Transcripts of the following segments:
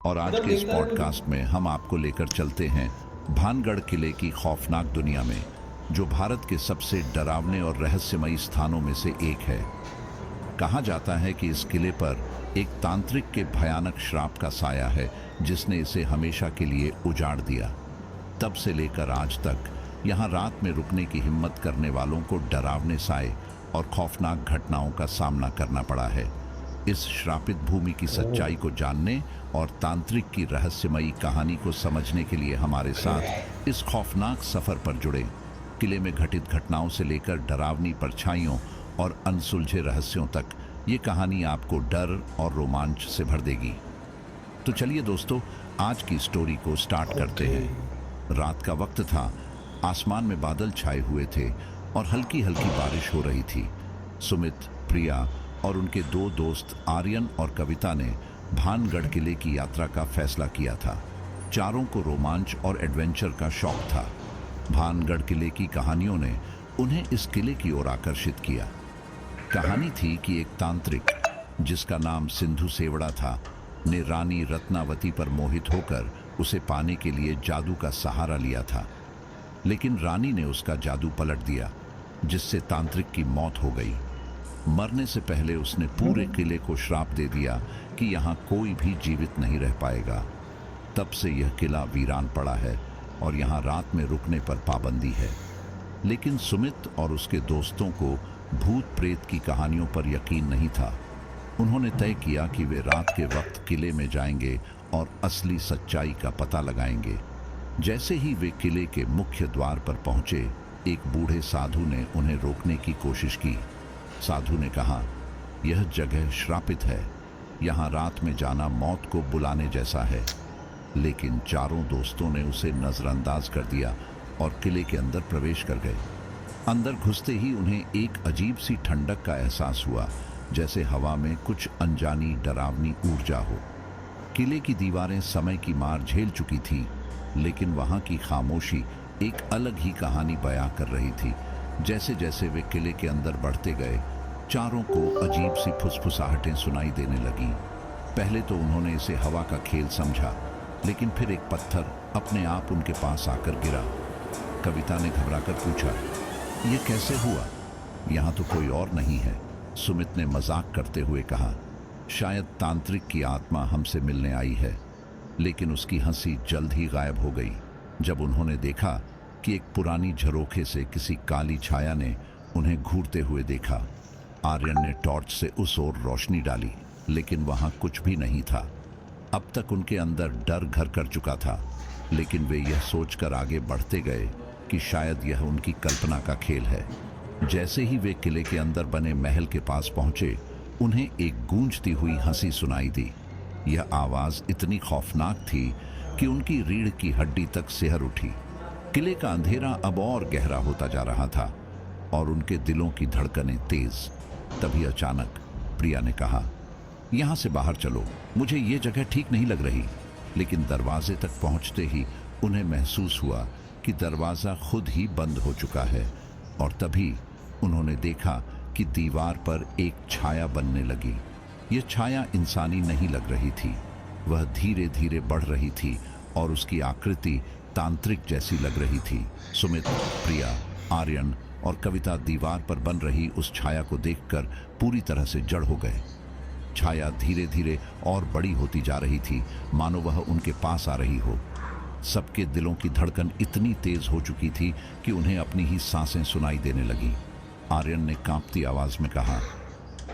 और आज के इस पॉडकास्ट में हम आपको लेकर चलते हैं भानगढ़ किले की खौफनाक दुनिया में, जो भारत के सबसे डरावने और रहस्यमयी स्थानों में से एक है। कहा जाता है कि इस किले पर एक तांत्रिक के भयानक श्राप का साया है, जिसने इसे हमेशा के लिए उजाड़ दिया। तब से लेकर आज तक यहाँ रात में रुकने की हिम्मत करने वालों को डरावने साए और खौफनाक घटनाओं का सामना करना पड़ा है। इस श्रापित भूमि की सच्चाई को जानने और तांत्रिक की रहस्यमयी कहानी को समझने के लिए हमारे साथ इस खौफनाक सफर पर जुड़े। किले में घटित घटनाओं से लेकर डरावनी परछाइयों और अनसुलझे रहस्यों तक, ये कहानी आपको डर और रोमांच से भर देगी। तो चलिए दोस्तों, आज की स्टोरी को स्टार्ट करते हैं। रात का वक्त था, आसमान में बादल छाए हुए थे और हल्की हल्की बारिश हो रही थी। सुमित, प्रिया और उनके दो दोस्त आर्यन और कविता ने भानगढ़ किले की यात्रा का फैसला किया था। चारों को रोमांच और एडवेंचर का शौक था। भानगढ़ किले की कहानियों ने उन्हें इस किले की ओर आकर्षित किया। कहानी थी कि एक तांत्रिक, जिसका नाम सिंधु सेवड़ा था, ने रानी रत्नावती पर मोहित होकर उसे पाने के लिए जादू का सहारा लिया था। लेकिन रानी ने उसका जादू पलट दिया, जिससे तांत्रिक की मौत हो गई। मरने से पहले उसने पूरे किले को श्राप दे दिया कि यहाँ कोई भी जीवित नहीं रह पाएगा। तब से यह किला वीरान पड़ा है और यहाँ रात में रुकने पर पाबंदी है। लेकिन सुमित और उसके दोस्तों को भूत प्रेत की कहानियों पर यकीन नहीं था। उन्होंने तय किया कि वे रात के वक्त किले में जाएंगे और असली सच्चाई का पता लगाएंगे। जैसे ही वे किले के मुख्य द्वार पर पहुंचे, एक बूढ़े साधु ने उन्हें रोकने की कोशिश की। साधु ने कहा, यह जगह श्रापित है, यहाँ रात में जाना मौत को बुलाने जैसा है। लेकिन चारों दोस्तों ने उसे नजरअंदाज कर दिया और किले के अंदर प्रवेश कर गए। अंदर घुसते ही उन्हें एक अजीब सी ठंडक का एहसास हुआ, जैसे हवा में कुछ अनजानी डरावनी ऊर्जा हो। किले की दीवारें समय की मार झेल चुकी थी, लेकिन वहाँ की खामोशी एक अलग ही कहानी बयां कर रही थी। जैसे जैसे वे किले के अंदर बढ़ते गए, चारों को अजीब सी फुसफुसाहटें सुनाई देने लगीं। पहले तो उन्होंने इसे हवा का खेल समझा, लेकिन फिर एक पत्थर अपने आप उनके पास आकर गिरा। कविता ने घबराकर पूछा, यह कैसे हुआ? यहाँ तो कोई और नहीं है। सुमित ने मजाक करते हुए कहा, शायद तांत्रिक की आत्मा हमसे मिलने आई है। लेकिन उसकी हंसी जल्द ही गायब हो गई जब उन्होंने देखा कि एक पुरानी झरोखे से किसी काली छाया ने उन्हें घूरते हुए देखा। आर्यन ने टॉर्च से उस ओर रोशनी डाली, लेकिन वहां कुछ भी नहीं था। अब तक उनके अंदर डर घर कर चुका था, लेकिन वे यह सोचकर आगे बढ़ते गए कि शायद यह उनकी कल्पना का खेल है। जैसे ही वे किले के अंदर बने महल के पास पहुंचे, उन्हें एक गूंजती हुई हंसी सुनाई दी। यह आवाज इतनी खौफनाक थी कि उनकी रीढ़ की हड्डी तक सिहर उठी। किले का अंधेरा अब और गहरा होता जा रहा था और उनके दिलों की धड़कनें तेज। तभी अचानक प्रिया ने कहा, यहाँ से बाहर चलो, मुझे ये जगह ठीक नहीं लग रही। लेकिन दरवाजे तक पहुंचते ही उन्हें महसूस हुआ कि दरवाज़ा खुद ही बंद हो चुका है। और तभी उन्होंने देखा कि दीवार पर एक छाया बनने लगी। यह छाया इंसानी नहीं लग रही थी, वह धीरे धीरे बढ़ रही थी और उसकी आकृति तांत्रिक जैसी लग रही थी। सुमित, प्रिया, आर्यन और कविता दीवार पर बन रही उस छाया को देखकर पूरी तरह से जड़ हो गए। छाया धीरे धीरे और बड़ी होती जा रही थी, मानो वह उनके पास आ रही हो। सबके दिलों की धड़कन इतनी तेज हो चुकी थी कि उन्हें अपनी ही सांसें सुनाई देने लगी। आर्यन ने कांपती आवाज में कहा,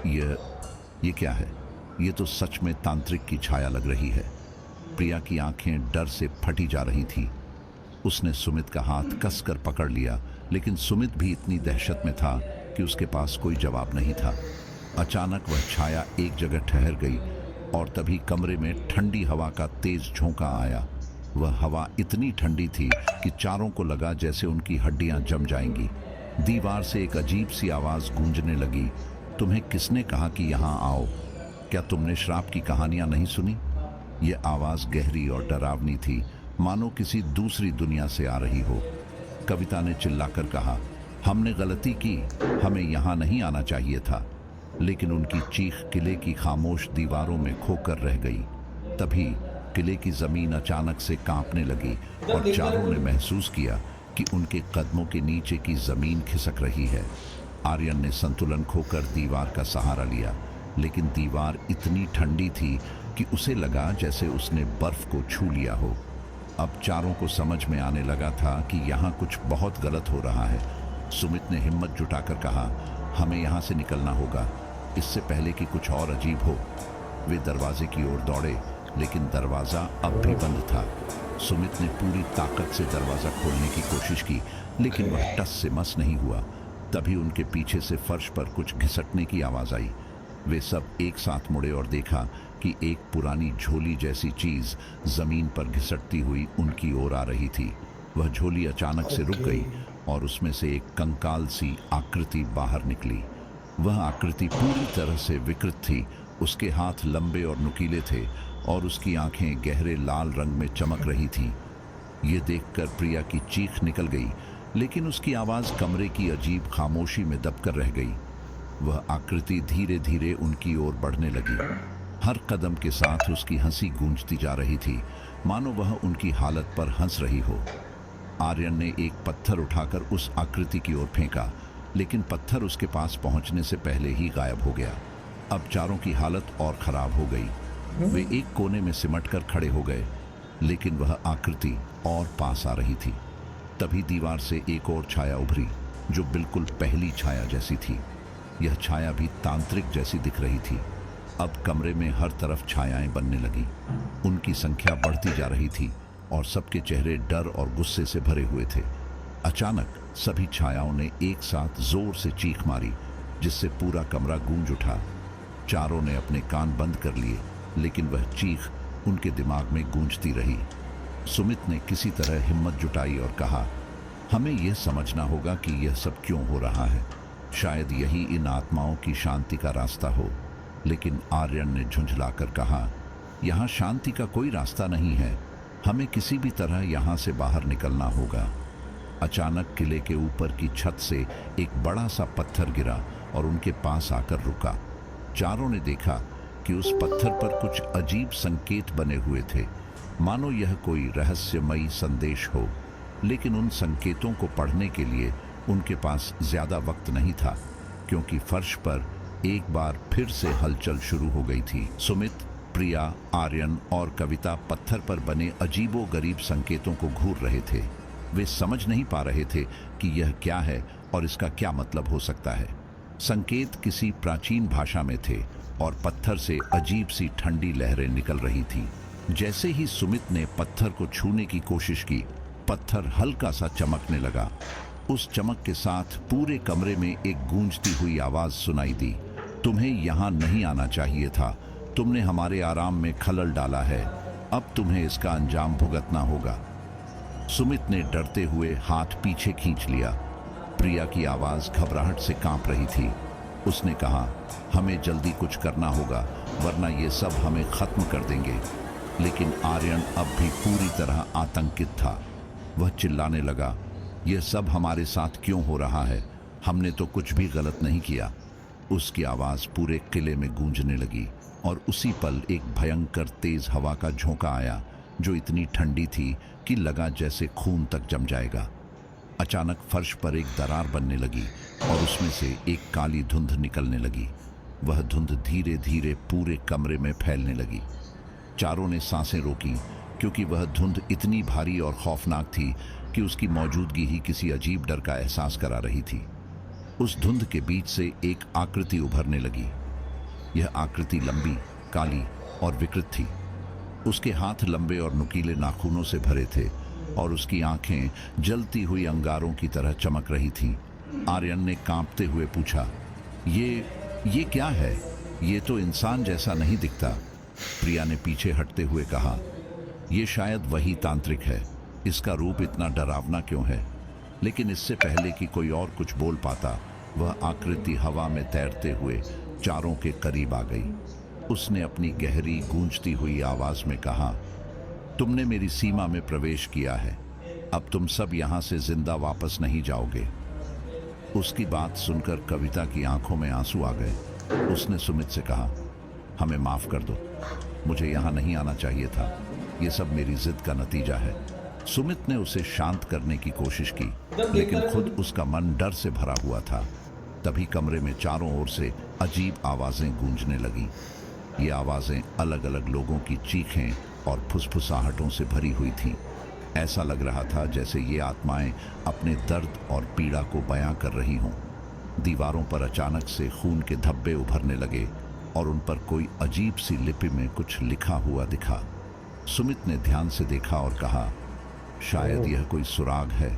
ये क्या है? ये तो सच में तांत्रिक की छाया लग रही है। प्रिया की आंखें डर से फटी जा रही थी। उसने सुमित का हाथ कसकर पकड़ लिया, लेकिन सुमित भी इतनी दहशत में था कि उसके पास कोई जवाब नहीं था। अचानक वह छाया एक जगह ठहर गई और तभी कमरे में ठंडी हवा का तेज झोंका आया। वह हवा इतनी ठंडी थी कि चारों को लगा जैसे उनकी हड्डियां जम जाएंगी। दीवार से एक अजीब सी आवाज गूंजने लगी, तुम्हें किसने कहा कि यहाँ आओ? क्या तुमने श्राप की कहानियां नहीं सुनी? यह आवाज गहरी और डरावनी थी, मानो किसी दूसरी दुनिया से आ रही हो। कविता ने चिल्लाकर कहा, हमने गलती की, हमें यहाँ नहीं आना चाहिए था। लेकिन उनकी चीख किले की खामोश दीवारों में खोकर रह गई। तभी किले की जमीन अचानक से कांपने लगी और चारों ने महसूस किया कि उनके कदमों के नीचे की जमीन खिसक रही है। आर्यन ने संतुलन खोकर दीवार का सहारा लिया, लेकिन दीवार इतनी ठंडी थी कि उसे लगा जैसे उसने बर्फ को छू लिया हो। अब चारों को समझ में आने लगा था कि यहाँ कुछ बहुत गलत हो रहा है। सुमित ने हिम्मत जुटाकर कहा, हमें यहाँ से निकलना होगा, इससे पहले कि कुछ और अजीब हो। वे दरवाजे की ओर दौड़े, लेकिन दरवाज़ा अब भी बंद था। सुमित ने पूरी ताकत से दरवाज़ा खोलने की कोशिश की, लेकिन वह टस से मस नहीं हुआ। तभी उनके पीछे से फर्श पर कुछ घिसटने की आवाज़ आई। वे सब एक साथ मुड़े और देखा कि एक पुरानी झोली जैसी चीज़ ज़मीन पर घिसटती हुई उनकी ओर आ रही थी। वह झोली अचानक से रुक गई और उसमें से एक कंकाल सी आकृति बाहर निकली। वह आकृति पूरी तरह से विकृत थी। उसके हाथ लंबे और नुकीले थे और उसकी आंखें गहरे लाल रंग में चमक रही थीं। ये देखकर प्रिया की चीख निकल गई, लेकिन उसकी आवाज़ कमरे की अजीब खामोशी में दबकर रह गई। वह आकृति धीरे धीरे उनकी ओर बढ़ने लगी। हर कदम के साथ उसकी हंसी गूंजती जा रही थी, मानो वह उनकी हालत पर हंस रही हो। आर्यन ने एक पत्थर उठाकर उस आकृति की ओर फेंका, लेकिन पत्थर उसके पास पहुंचने से पहले ही गायब हो गया। अब चारों की हालत और खराब हो गई। वे एक कोने में सिमटकर खड़े हो गए, लेकिन वह आकृति और पास आ रही थी। तभी दीवार से एक और छाया उभरी, जो बिल्कुल पहली छाया जैसी थी। यह छाया भी तांत्रिक जैसी दिख रही थी। अब कमरे में हर तरफ छायाएं बनने लगी। उनकी संख्या बढ़ती जा रही थी और सबके चेहरे डर और गुस्से से भरे हुए थे। अचानक सभी छायाओं ने एक साथ जोर से चीख मारी, जिससे पूरा कमरा गूंज उठा। चारों ने अपने कान बंद कर लिए, लेकिन वह चीख उनके दिमाग में गूंजती रही। सुमित ने किसी तरह हिम्मत जुटाई और कहा, हमें यह समझना होगा कि यह सब क्यों हो रहा है। शायद यही इन आत्माओं की शांति का रास्ता हो। लेकिन आर्यन ने झुंझलाकर कहा, यहाँ शांति का कोई रास्ता नहीं है। हमें किसी भी तरह यहाँ से बाहर निकलना होगा। अचानक किले के ऊपर की छत से एक बड़ा सा पत्थर गिरा और उनके पास आकर रुका। चारों ने देखा कि उस पत्थर पर कुछ अजीब संकेत बने हुए थे, मानो यह कोई रहस्यमयी संदेश हो। लेकिन उन संकेतों को पढ़ने के लिए उनके पास ज्यादा वक्त नहीं था, क्योंकि फर्श पर एक बार फिर से हलचल शुरू हो गई थी। सुमित, प्रिया, आर्यन और कविता पत्थर पर बने अजीबो-गरीब संकेतों को घूर रहे थे। वे समझ नहीं पा रहे थे कि यह क्या है और इसका क्या मतलब हो सकता है। संकेत किसी प्राचीन भाषा में थे और पत्थर से अजीब सी ठंडी लहरें निकल रही थी। जैसे ही सुमित ने पत्थर को छूने की कोशिश की, पत्थर हल्का सा चमकने लगा। उस चमक के साथ पूरे कमरे में एक गूंजती हुई आवाज सुनाई दी, तुम्हें यहाँ नहीं आना चाहिए था। तुमने हमारे आराम में खलल डाला है। अब तुम्हें इसका अंजाम भुगतना होगा। सुमित ने डरते हुए हाथ पीछे खींच लिया। प्रिया की आवाज घबराहट से कांप रही थी। उसने कहा, हमें जल्दी कुछ करना होगा, वरना ये सब हमें खत्म कर देंगे। लेकिन आर्यन अब भी पूरी तरह आतंकित था। वह चिल्लाने लगा, यह सब हमारे साथ क्यों हो रहा है? हमने तो कुछ भी गलत नहीं किया। उसकी आवाज पूरे किले में गूंजने लगी और उसी पल एक भयंकर तेज हवा का झोंका आया, जो इतनी ठंडी थी कि लगा जैसे खून तक जम जाएगा। अचानक फर्श पर एक दरार बनने लगी और उसमें से एक काली धुंध निकलने लगी। वह धुंध धीरे धीरे पूरे कमरे में फैलने लगी। चारों ने सांसें रोकी, क्योंकि वह धुंध इतनी भारी और खौफनाक थी कि उसकी मौजूदगी ही किसी अजीब डर का एहसास करा रही थी। उस धुंध के बीच से एक आकृति उभरने लगी। यह आकृति लंबी, काली और विकृत थी। उसके हाथ लंबे और नुकीले नाखूनों से भरे थे और उसकी आंखें जलती हुई अंगारों की तरह चमक रही थीं। आर्यन ने कांपते हुए पूछा, ये क्या है? ये तो इंसान जैसा नहीं दिखता। प्रिया ने पीछे हटते हुए कहा, यह शायद वही तांत्रिक है। इसका रूप इतना डरावना क्यों है? लेकिन इससे पहले कि कोई और कुछ बोल पाता, वह आकृति हवा में तैरते हुए चारों के करीब आ गई। उसने अपनी गहरी गूंजती हुई आवाज में कहा, तुमने मेरी सीमा में प्रवेश किया है। अब तुम सब यहाँ से जिंदा वापस नहीं जाओगे। उसकी बात सुनकर कविता की आंखों में आंसू आ गए। उसने सुमित से कहा, हमें माफ कर दो, मुझे यहाँ नहीं आना चाहिए था। ये सब मेरी जिद का नतीजा है। सुमित ने उसे शांत करने की कोशिश की, लेकिन खुद उसका मन डर से भरा हुआ था। तभी कमरे में चारों ओर से अजीब आवाजें गूंजने लगी। ये आवाजें अलग अलग लोगों की चीखें और फुसफुसाहटों से भरी हुई थीं। ऐसा लग रहा था जैसे ये आत्माएं अपने दर्द और पीड़ा को बयां कर रही हों। दीवारों पर अचानक से खून के धब्बे उभरने लगे और उन पर कोई अजीब सी लिपि में कुछ लिखा हुआ दिखा। सुमित ने ध्यान से देखा और कहा, शायद यह कोई सुराग है।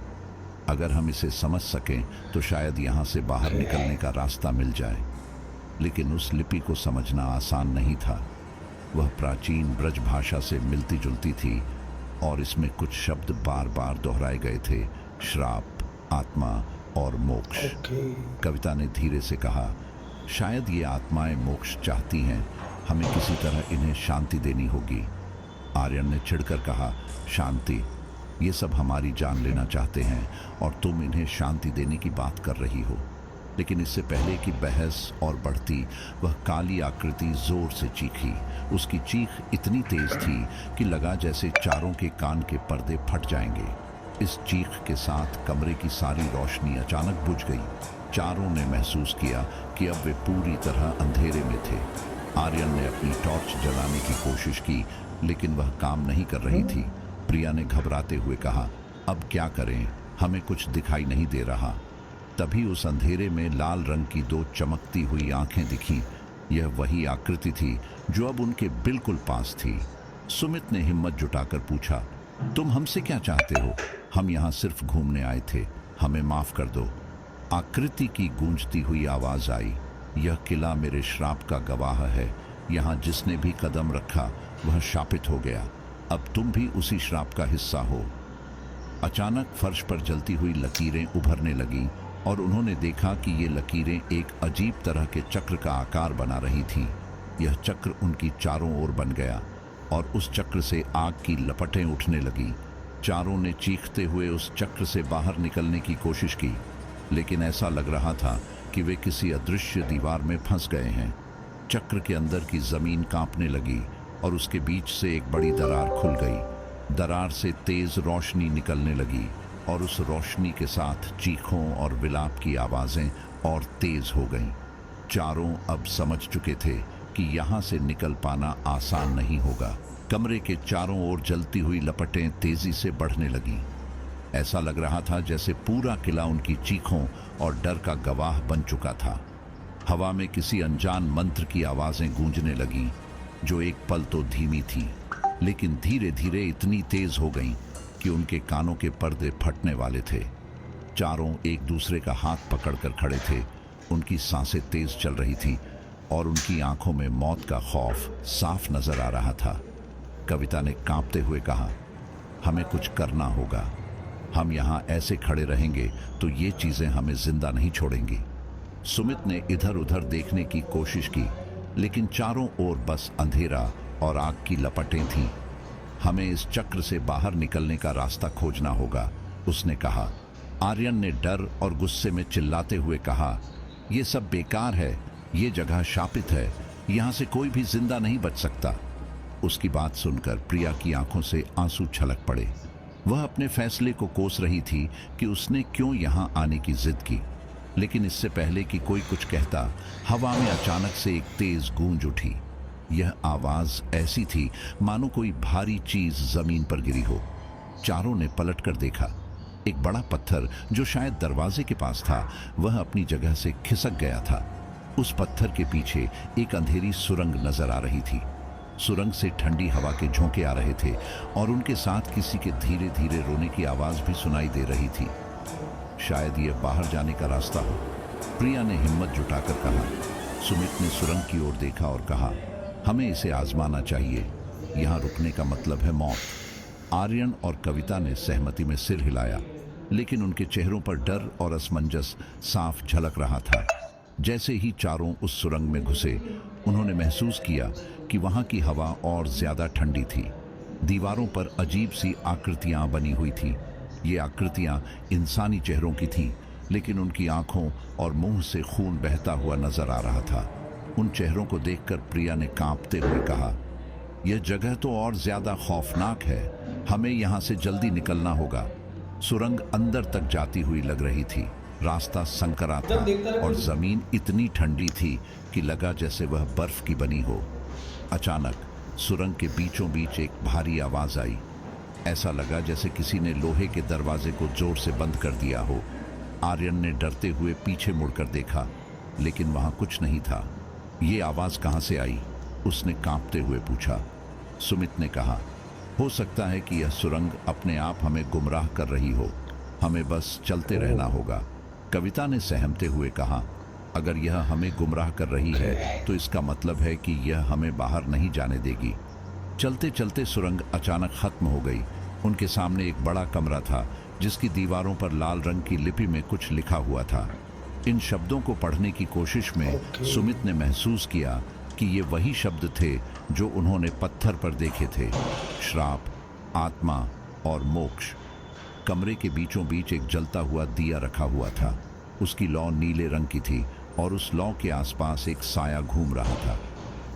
अगर हम इसे समझ सकें तो शायद यहाँ से बाहर निकलने का रास्ता मिल जाए। लेकिन उस लिपि को समझना आसान नहीं था। वह प्राचीन ब्रज भाषा से मिलती जुलती थी और इसमें कुछ शब्द बार बार दोहराए गए थे, श्राप, आत्मा और मोक्ष। कविता ने धीरे से कहा, शायद ये आत्माएं मोक्ष चाहती हैं, हमें किसी तरह इन्हें शांति देनी होगी। आर्यन ने चिढ़कर कहा, शांति? ये सब हमारी जान लेना चाहते हैं और तुम इन्हें शांति देने की बात कर रही हो। लेकिन इससे पहले कि बहस और बढ़ती, वह काली आकृति जोर से चीखी। उसकी चीख इतनी तेज थी कि लगा जैसे चारों के कान के पर्दे फट जाएंगे। इस चीख के साथ कमरे की सारी रोशनी अचानक बुझ गई। चारों ने महसूस किया कि अब वे पूरी तरह अंधेरे में थे। आर्यन ने अपनी टॉर्च जलाने की कोशिश की, लेकिन वह काम नहीं कर रही थी। प्रिया ने घबराते हुए कहा, अब क्या करें, हमें कुछ दिखाई नहीं दे रहा। तभी उस अंधेरे में लाल रंग की दो चमकती हुई आंखें दिखीं। यह वही आकृति थी जो अब उनके बिल्कुल पास थी। सुमित ने हिम्मत जुटाकर पूछा, तुम हमसे क्या चाहते हो? हम यहाँ सिर्फ घूमने आए थे, हमें माफ कर दो। आकृति की गूंजती हुई आवाज आई, यह किला मेरे श्राप का गवाह है। यहाँ जिसने भी कदम रखा वह शापित हो गया। अब तुम भी उसी श्राप का हिस्सा हो। अचानक फर्श पर जलती हुई लकीरें उभरने लगीं और उन्होंने देखा कि ये लकीरें एक अजीब तरह के चक्र का आकार बना रही थीं। यह चक्र उनकी चारों ओर बन गया और उस चक्र से आग की लपटें उठने लगीं। चारों ने चीखते हुए उस चक्र से बाहर निकलने की कोशिश की, लेकिन ऐसा लग रहा था कि वे किसी अदृश्य दीवार में फंस गए हैं। चक्र के अंदर की जमीन कांपने लगी और उसके बीच से एक बड़ी दरार खुल गई। दरार से तेज रोशनी निकलने लगी और उस रोशनी के साथ चीखों और विलाप की आवाजें और तेज हो गईं। चारों अब समझ चुके थे कि यहाँ से निकल पाना आसान नहीं होगा। कमरे के चारों ओर जलती हुई लपटें तेजी से बढ़ने लगीं। ऐसा लग रहा था जैसे पूरा किला उनकी चीखों और डर का गवाह बन चुका था। हवा में किसी अनजान मंत्र की आवाजें गूंजने लगीं, जो एक पल तो धीमी थी, लेकिन धीरे धीरे इतनी तेज हो गईं कि उनके कानों के पर्दे फटने वाले थे। चारों एक दूसरे का हाथ पकड़कर खड़े थे। उनकी सांसें तेज चल रही थी और उनकी आंखों में मौत का खौफ साफ नजर आ रहा था। कविता ने कांपते हुए कहा, हमें कुछ करना होगा। हम यहाँ ऐसे खड़े रहेंगे तो ये चीजें हमें जिंदा नहीं छोड़ेंगी। सुमित ने इधर उधर देखने की कोशिश की, लेकिन चारों ओर बस अंधेरा और आग की लपटें थीं। हमें इस चक्र से बाहर निकलने का रास्ता खोजना होगा, उसने कहा। आर्यन ने डर और गुस्से में चिल्लाते हुए कहा, यह सब बेकार है, ये जगह शापित है, यहाँ से कोई भी जिंदा नहीं बच सकता। उसकी बात सुनकर प्रिया की आंखों से आंसू छलक पड़े। वह अपने फैसले को कोस रही थी कि उसने क्यों यहाँ आने की जिद की। लेकिन इससे पहले कि कोई कुछ कहता, हवा में अचानक से एक तेज गूंज उठी। यह आवाज ऐसी थी मानो कोई भारी चीज जमीन पर गिरी हो। चारों ने पलटकर देखा। एक बड़ा पत्थर जो शायद दरवाजे के पास था, वह अपनी जगह से खिसक गया था। उस पत्थर के पीछे एक अंधेरी सुरंग नजर आ रही थी। सुरंग से ठंडी हवा के झोंके आ रहे थे और उनके साथ किसी के धीरे धीरे रोने की आवाज भी सुनाई दे रही थी। शायद यह बाहर जाने का रास्ता हो, प्रिया ने हिम्मत जुटाकर कहा। सुमित ने सुरंग की ओर देखा और कहा, हमें इसे आजमाना चाहिए, यहाँ रुकने का मतलब है मौत। आर्यन और कविता ने सहमति में सिर हिलाया, लेकिन उनके चेहरों पर डर और असमंजस साफ झलक रहा था। जैसे ही चारों उस सुरंग में घुसे, उन्होंने महसूस किया कि वहां की हवा और ज्यादा ठंडी थी। दीवारों पर अजीब सी आकृतियां बनी हुई थीं। ये आकृतियां इंसानी चेहरों की थीं, लेकिन उनकी आंखों और मुंह से खून बहता हुआ नजर आ रहा था। उन चेहरों को देखकर प्रिया ने कांपते हुए कहा, यह जगह तो और ज्यादा खौफनाक है, हमें यहाँ से जल्दी निकलना होगा। सुरंग अंदर तक जाती हुई लग रही थी। रास्ता संकरा था और जमीन इतनी ठंडी थी कि लगा जैसे वह बर्फ की बनी हो। अचानक सुरंग के बीचों बीच एक भारी आवाज आई। ऐसा लगा जैसे किसी ने लोहे के दरवाजे को जोर से बंद कर दिया हो। आर्यन ने डरते हुए पीछे मुड़कर देखा, लेकिन वहां कुछ नहीं था। ये आवाज कहां से आई? उसने कांपते हुए पूछा। सुमित ने कहा, हो सकता है कि यह सुरंग अपने आप हमें गुमराह कर रही हो, हमें बस चलते रहना होगा। कविता ने सहमते हुए कहा, अगर यह हमें गुमराह कर रही है तो इसका मतलब है कि यह हमें बाहर नहीं जाने देगी। चलते चलते सुरंग अचानक खत्म हो गई। उनके सामने एक बड़ा कमरा था जिसकी दीवारों पर लाल रंग की लिपि में कुछ लिखा हुआ था। इन शब्दों को पढ़ने की कोशिश में सुमित ने महसूस किया कि ये वही शब्द थे जो उन्होंने पत्थर पर देखे थे। श्राप, आत्मा और मोक्ष। कमरे के बीचों बीच एक जलता हुआ दिया रखा हुआ था। उसकी लौ नीले रंग की थी और उस लौ के आसपास एक साया घूम रहा था।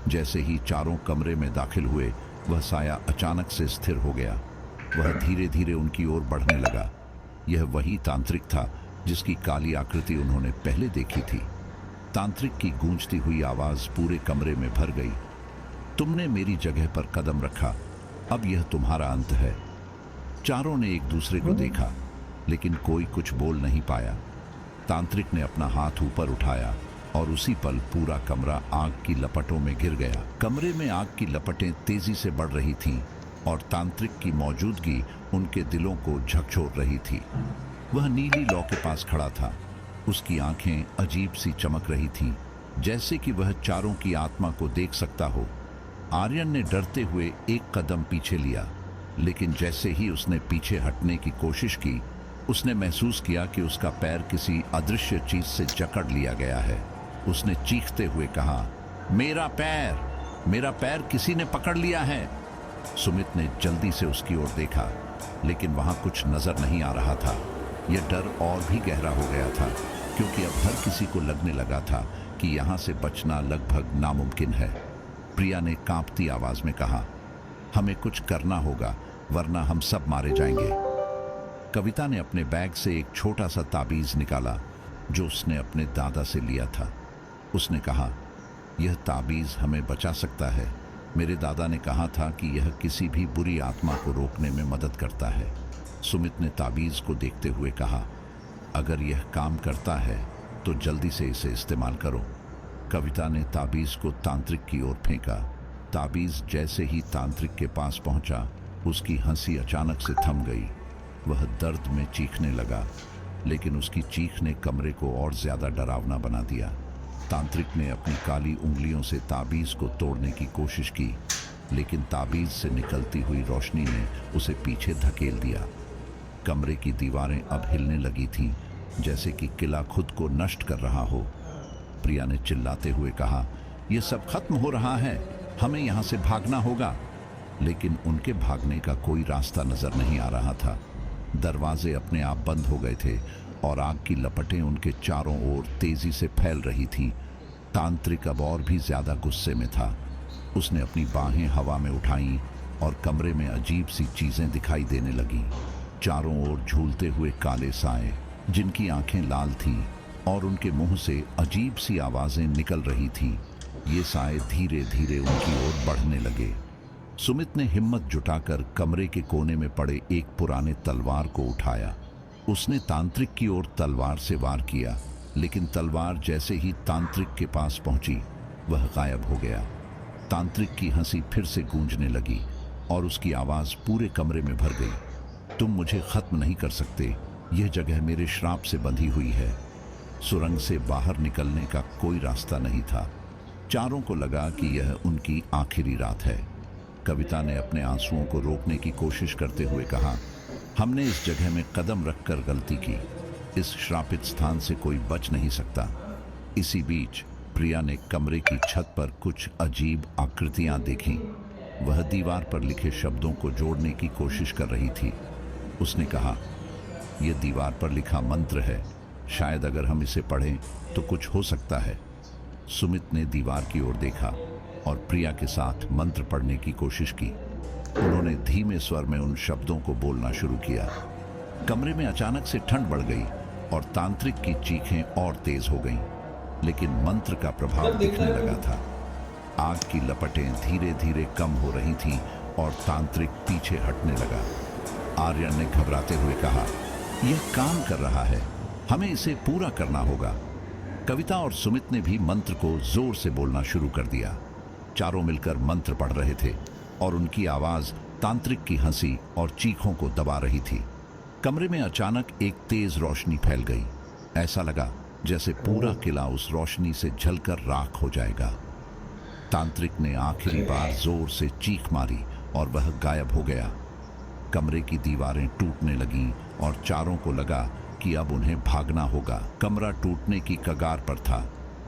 जैसे ही चारों कमरे में दाखिल हुए, वह साया अचानक से स्थिर हो गया। वह धीरे धीरे उनकी ओर बढ़ने लगा। यह वही तांत्रिक था जिसकी काली आकृति उन्होंने पहले देखी थी। तांत्रिक की गूंजती हुई आवाज पूरे कमरे में भर गई। तुमने मेरी जगह पर कदम रखा, अब यह तुम्हारा अंत है। चारों ने एक दूसरे को देखा, लेकिन कोई कुछ बोल नहीं पाया। तांत्रिक ने अपना हाथ ऊपर उठाया और उसी पल पूरा कमरा आग की लपटों में घिर गया। कमरे में आग की लपटें तेजी से बढ़ रही थीं और तांत्रिक की मौजूदगी उनके दिलों को झकझोर रही थी। वह नीली लौ के पास खड़ा था। उसकी आंखें अजीब सी चमक रही थीं, जैसे कि वह चारों की आत्मा को देख सकता हो। आर्यन ने डरते हुए एक कदम पीछे लिया, लेकिन जैसे ही उसने पीछे हटने की कोशिश की, उसने महसूस किया कि उसका पैर किसी अदृश्य चीज से जकड़ लिया गया है। उसने चीखते हुए कहा, मेरा पैर किसी ने पकड़ लिया है। सुमित ने जल्दी से उसकी ओर देखा, लेकिन वहां कुछ नजर नहीं आ रहा था। यह डर और भी गहरा हो गया था, क्योंकि अब हर किसी को लगने लगा था कि यहां से बचना लगभग नामुमकिन है। प्रिया ने कांपती आवाज में कहा, हमें कुछ करना होगा, वरना हम सब मारे जाएंगे। कविता ने अपने बैग से एक छोटा सा ताबीज निकाला जो उसने अपने दादा से लिया था। उसने कहा, यह ताबीज हमें बचा सकता है। मेरे दादा ने कहा था कि यह किसी भी बुरी आत्मा को रोकने में मदद करता है। सुमित ने ताबीज को देखते हुए कहा, अगर यह काम करता है तो जल्दी से इसे इस्तेमाल करो। कविता ने ताबीज को तांत्रिक की ओर फेंका। ताबीज जैसे ही तांत्रिक के पास पहुंचा, उसकी हंसी अचानक से थम गई। वह दर्द में चीखने लगा, लेकिन उसकी चीख ने कमरे को और ज्यादा डरावना बना दिया। तांत्रिक ने अपनी काली उंगलियों से ताबीज को तोड़ने की कोशिश की, लेकिन ताबीज से निकलती हुई रोशनी ने उसे पीछे धकेल दिया। कमरे की दीवारें अब हिलने लगी थीं, जैसे कि किला खुद को नष्ट कर रहा हो। प्रिया ने चिल्लाते हुए कहा, यह सब खत्म हो रहा है, हमें यहाँ से भागना होगा। लेकिन उनके भागने का कोई रास्ता नजर नहीं आ रहा था। दरवाजे अपने आप बंद हो गए थे और आग की लपटें उनके चारों ओर तेजी से फैल रही थीं। तांत्रिक अब और भी ज्यादा गुस्से में था। उसने अपनी बाहें हवा में उठाईं और कमरे में अजीब सी चीजें दिखाई देने लगीं। चारों ओर झूलते हुए काले साए, जिनकी आंखें लाल थीं और उनके मुंह से अजीब सी आवाजें निकल रही थीं। ये साए धीरे धीरे उनकी ओर बढ़ने लगे। सुमित ने हिम्मत जुटाकर कमरे के कोने में पड़े एक पुराने तलवार को उठाया। उसने तांत्रिक की ओर तलवार से वार किया, लेकिन तलवार जैसे ही तांत्रिक के पास पहुंची, वह गायब हो गया। तांत्रिक की हंसी फिर से गूंजने लगी और उसकी आवाज पूरे कमरे में भर गई। तुम मुझे खत्म नहीं कर सकते, यह जगह मेरे श्राप से बंधी हुई है। सुरंग से बाहर निकलने का कोई रास्ता नहीं था। चारों को लगा कि यह उनकी आखिरी रात है। कविता ने अपने आंसुओं को रोकने की कोशिश करते हुए कहा, हमने इस जगह में कदम रखकर गलती की। इस श्रापित स्थान से कोई बच नहीं सकता। इसी बीच प्रिया ने कमरे की छत पर कुछ अजीब आकृतियां देखीं। वह दीवार पर लिखे शब्दों को जोड़ने की कोशिश कर रही थी। उसने कहा, यह दीवार पर लिखा मंत्र है, शायद अगर हम इसे पढ़ें तो कुछ हो सकता है। सुमित ने दीवार की ओर देखा। और प्रिया के साथ मंत्र पढ़ने की कोशिश की। उन्होंने धीमे स्वर में उन शब्दों को बोलना शुरू किया। कमरे में अचानक से ठंड बढ़ गई और तांत्रिक की चीखें और तेज हो गईं, लेकिन मंत्र का प्रभाव दिखने लगा था। आग की लपटें धीरे धीरे कम हो रही थीं और तांत्रिक पीछे हटने लगा। आर्यन ने घबराते हुए कहा, यह काम कर रहा है, हमें इसे पूरा करना होगा। कविता और सुमित ने भी मंत्र को जोर से बोलना शुरू कर दिया। चारों मिलकर मंत्र पढ़ रहे थे और उनकी आवाज तांत्रिक की हंसी और चीखों को दबा रही थी। कमरे में अचानक एक तेज रोशनी फैल गई। ऐसा लगा जैसे पूरा किला उस रोशनी से जलकर राख हो जाएगा। तांत्रिक ने आखिरी बार जोर से चीख मारी और वह गायब हो गया। कमरे की दीवारें टूटने लगीं और चारों को लगा कि अब उन्हें भागना होगा। कमरा टूटने की कगार पर था।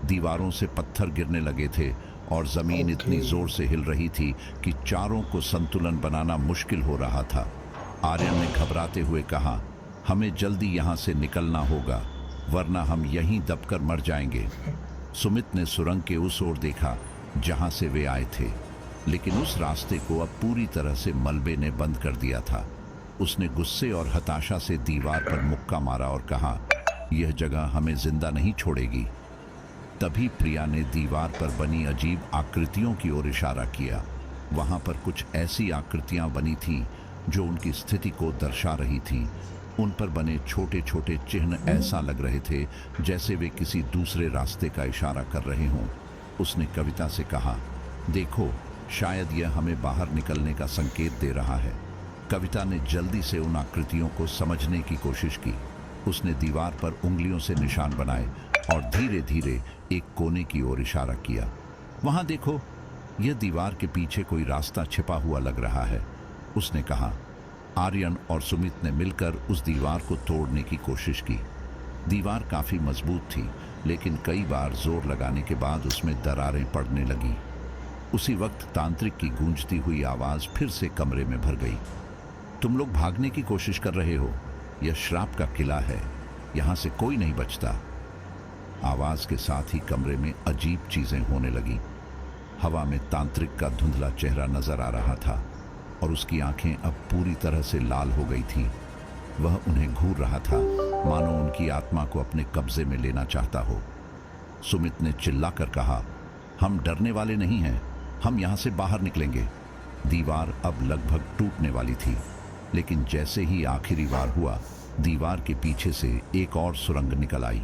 दीवारों से पत्थर गिरने लगे थे और जमीन इतनी जोर से हिल रही थी कि चारों को संतुलन बनाना मुश्किल हो रहा था। आर्यन ने घबराते हुए कहा, हमें जल्दी यहाँ से निकलना होगा, वरना हम यहीं दबकर मर जाएंगे। सुमित ने सुरंग के उस ओर देखा जहां से वे आए थे, लेकिन उस रास्ते को अब पूरी तरह से मलबे ने बंद कर दिया था। उसने गुस्से और हताशा से दीवार पर मुक्का मारा और कहा, यह जगह हमें जिंदा नहीं छोड़ेगी। तभी प्रिया ने दीवार पर बनी अजीब आकृतियों की ओर इशारा किया। वहां पर कुछ ऐसी आकृतियां बनी थीं जो उनकी स्थिति को दर्शा रही थीं। उन पर बने छोटे छोटे चिन्ह ऐसा लग रहे थे जैसे वे किसी दूसरे रास्ते का इशारा कर रहे हों। उसने कविता से कहा, देखो, शायद यह हमें बाहर निकलने का संकेत दे रहा है। कविता ने जल्दी से उन आकृतियों को समझने की कोशिश की। उसने दीवार पर उंगलियों से निशान बनाए और धीरे धीरे एक कोने की ओर इशारा किया। वहां देखो, यह दीवार के पीछे कोई रास्ता छिपा हुआ लग रहा है, उसने कहा। आर्यन और सुमित ने मिलकर उस दीवार को तोड़ने की कोशिश की। दीवार काफी मजबूत थी, लेकिन कई बार जोर लगाने के बाद उसमें दरारें पड़ने लगी। उसी वक्त तांत्रिक की गूंजती हुई आवाज फिर से कमरे में भर गई। तुम लोग भागने की कोशिश कर रहे हो, यह श्राप का किला है, यहां से कोई नहीं बचता। आवाज के साथ ही कमरे में अजीब चीजें होने लगी। हवा में तांत्रिक का धुंधला चेहरा नजर आ रहा था और उसकी आंखें अब पूरी तरह से लाल हो गई थीं। वह उन्हें घूर रहा था, मानो उनकी आत्मा को अपने कब्जे में लेना चाहता हो। सुमित ने चिल्लाकर कहा, हम डरने वाले नहीं हैं, हम यहां से बाहर निकलेंगे। दीवार अब लगभग टूटने वाली थी, लेकिन जैसे ही आखिरी बार हुआ, दीवार के पीछे से एक और सुरंग निकल आई।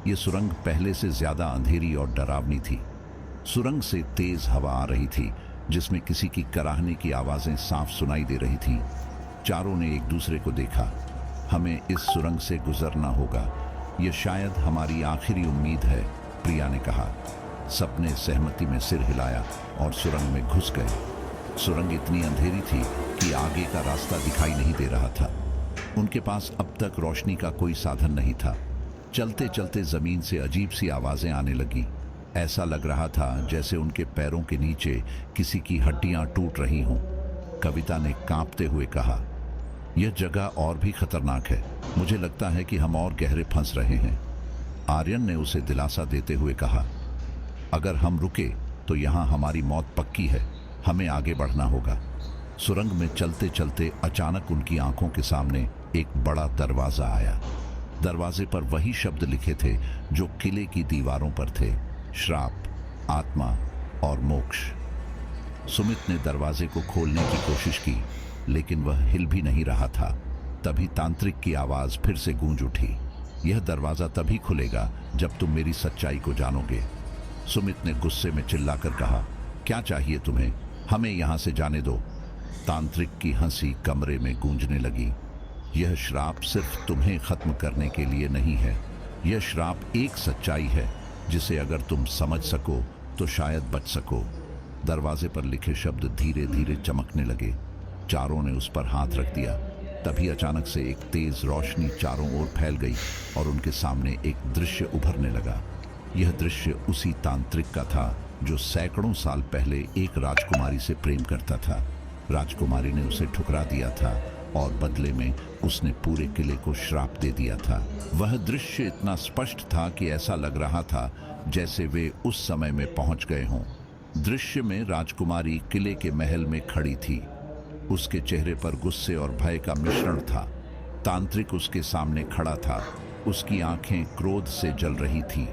ये सुरंग पहले से ज्यादा अंधेरी और डरावनी थी। सुरंग से तेज हवा आ रही थी, जिसमें किसी की कराहने की आवाजें साफ सुनाई दे रही थीं। चारों ने एक दूसरे को देखा। हमें इस सुरंग से गुजरना होगा, यह शायद हमारी आखिरी उम्मीद है, प्रिया ने कहा। सबने सहमति में सिर हिलाया और सुरंग में घुस गए। सुरंग इतनी अंधेरी थी कि आगे का रास्ता दिखाई नहीं दे रहा था। उनके पास अब तक रोशनी का कोई साधन नहीं था। चलते चलते जमीन से अजीब सी आवाजें आने लगी। ऐसा लग रहा था जैसे उनके पैरों के नीचे किसी की हड्डियां टूट रही हों। कविता ने कांपते हुए कहा, यह जगह और भी खतरनाक है, मुझे लगता है कि हम और गहरे फंस रहे हैं। आर्यन ने उसे दिलासा देते हुए कहा, अगर हम रुके तो यहाँ हमारी मौत पक्की है, हमें आगे बढ़ना होगा। सुरंग में चलते चलते अचानक उनकी आंखों के सामने एक बड़ा दरवाजा आया। दरवाजे पर वही शब्द लिखे थे जो किले की दीवारों पर थे, श्राप, आत्मा और मोक्ष। सुमित ने दरवाजे को खोलने की कोशिश की, लेकिन वह हिल भी नहीं रहा था। तभी तांत्रिक की आवाज फिर से गूंज उठी, यह दरवाजा तभी खुलेगा जब तुम मेरी सच्चाई को जानोगे। सुमित ने गुस्से में चिल्लाकर कहा, क्या चाहिए तुम्हें, हमें यहां से जाने दो। तांत्रिक की हंसी कमरे में गूंजने लगी। यह श्राप सिर्फ तुम्हें खत्म करने के लिए नहीं है, यह श्राप एक सच्चाई है जिसे अगर तुम समझ सको तो शायद बच सको। दरवाजे पर लिखे शब्द धीरे धीरे चमकने लगे। चारों ने उस पर हाथ रख दिया। तभी अचानक से एक तेज रोशनी चारों ओर फैल गई और उनके सामने एक दृश्य उभरने लगा। यह दृश्य उसी तांत्रिक का था जो सैकड़ों साल पहले एक राजकुमारी से प्रेम करता था। राजकुमारी ने उसे ठुकरा दिया था और बदले में उसने पूरे किले को श्राप दे दिया था। वह दृश्य इतना स्पष्ट था कि ऐसा लग रहा था जैसे वे उस समय में पहुंच गए हों। दृश्य में राजकुमारी किले के महल में खड़ी थी। उसके चेहरे पर गुस्से और भय का मिश्रण था। तांत्रिक उसके सामने खड़ा था। उसकी आंखें क्रोध से जल रही थी।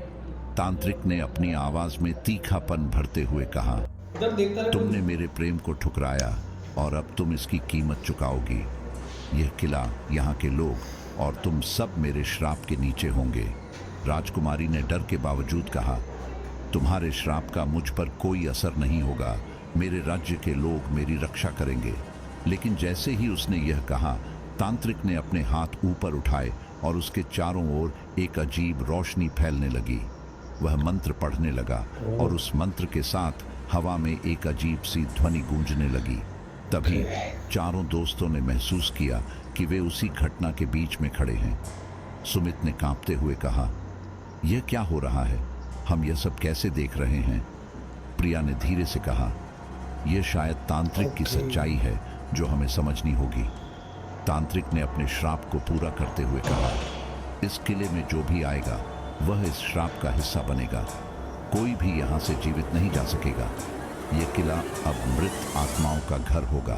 तांत्रिक ने अपनी आवाज में तीखापन भरते हुए कहा, तुमने मेरे प्रेम को ठुकराया और अब तुम इसकी कीमत चुकाओगी। यह किला, यहाँ के लोग और तुम सब मेरे श्राप के नीचे होंगे। राजकुमारी ने डर के बावजूद कहा, तुम्हारे श्राप का मुझ पर कोई असर नहीं होगा। मेरे राज्य के लोग मेरी रक्षा करेंगे। लेकिन जैसे ही उसने यह कहा, तांत्रिक ने अपने हाथ ऊपर उठाए और उसके चारों ओर एक अजीब रोशनी फैलने लगी। वह मंत्र पढ़ने लगा और उस मंत्र के साथ हवा में एक अजीब सी ध्वनि गूंजने लगी। तभी चारों दोस्तों ने महसूस किया कि वे उसी घटना के बीच में खड़े हैं। सुमित ने कांपते हुए कहा, यह क्या हो रहा है? हम यह सब कैसे देख रहे हैं? प्रिया ने धीरे से कहा, यह शायद तांत्रिक की सच्चाई है जो हमें समझनी होगी। तांत्रिक ने अपने श्राप को पूरा करते हुए कहा, इस किले में जो भी आएगा वह इस श्राप का हिस्सा बनेगा। कोई भी यहाँ से जीवित नहीं जा सकेगा। यह किला अब मृत आत्माओं का घर होगा।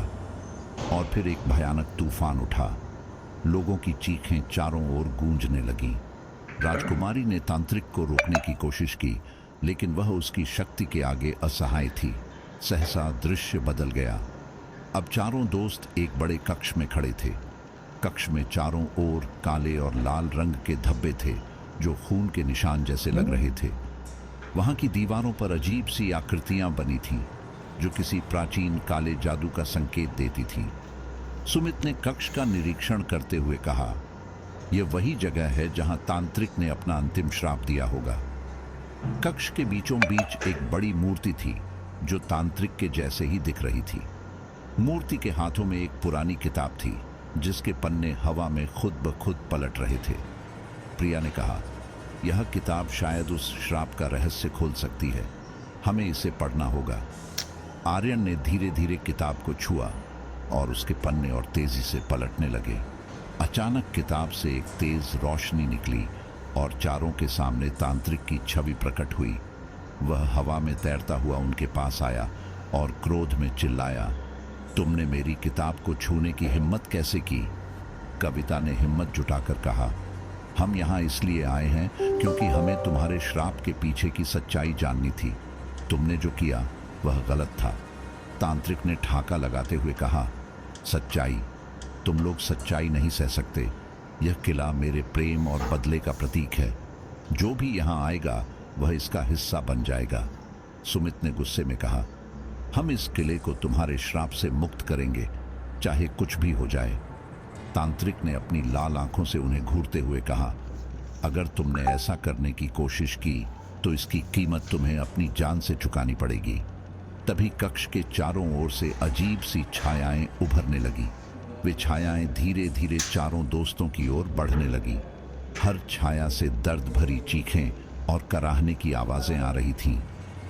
और फिर एक भयानक तूफान उठा। लोगों की चीखें चारों ओर गूंजने लगीं। राजकुमारी ने तांत्रिक को रोकने की कोशिश की, लेकिन वह उसकी शक्ति के आगे असहाय थी। सहसा दृश्य बदल गया। अब चारों दोस्त एक बड़े कक्ष में खड़े थे। कक्ष में चारों ओर काले और लाल रंग के धब्बे थे जो खून के निशान जैसे लग रहे थे। वहां की दीवारों पर अजीब सी आकृतियां बनी थीं जो किसी प्राचीन काले जादू का संकेत देती थीं। सुमित ने कक्ष का निरीक्षण करते हुए कहा, यह वही जगह है जहां तांत्रिक ने अपना अंतिम श्राप दिया होगा। कक्ष के बीचों बीच एक बड़ी मूर्ति थी जो तांत्रिक के जैसे ही दिख रही थी। मूर्ति के हाथों में एक पुरानी किताब थी जिसके पन्ने हवा में खुद ब खुद पलट रहे थे। प्रिया ने कहा, यह किताब शायद उस श्राप का रहस्य खोल सकती है। हमें इसे पढ़ना होगा। आर्यन ने धीरे धीरे किताब को छुआ और उसके पन्ने और तेजी से पलटने लगे। अचानक किताब से एक तेज रोशनी निकली और चारों के सामने तांत्रिक की छवि प्रकट हुई। वह हवा में तैरता हुआ उनके पास आया और क्रोध में चिल्लाया, तुमने मेरी किताब को छूने की हिम्मत कैसे की? कविता ने हिम्मत जुटाकर कहा, हम यहाँ इसलिए आए हैं क्योंकि हमें तुम्हारे श्राप के पीछे की सच्चाई जाननी थी। तुमने जो किया वह गलत था। तांत्रिक ने ठाका लगाते हुए कहा, सच्चाई? तुम लोग सच्चाई नहीं सह सकते। यह किला मेरे प्रेम और बदले का प्रतीक है। जो भी यहाँ आएगा वह इसका हिस्सा बन जाएगा। सुमित ने गुस्से में कहा, हम इस किले को तुम्हारे श्राप से मुक्त करेंगे, चाहे कुछ भी हो जाए। तांत्रिक ने अपनी लाल आंखों से उन्हें घूरते हुए कहा, अगर तुमने ऐसा करने की कोशिश की तो इसकी कीमत तुम्हें अपनी जान से चुकानी पड़ेगी। तभी कक्ष के चारों ओर से अजीब सी छायाएं उभरने लगी। वे छायाएं धीरे धीरे चारों दोस्तों की ओर बढ़ने लगी। हर छाया से दर्द भरी चीखें और कराहने की आवाजें आ रही थीं।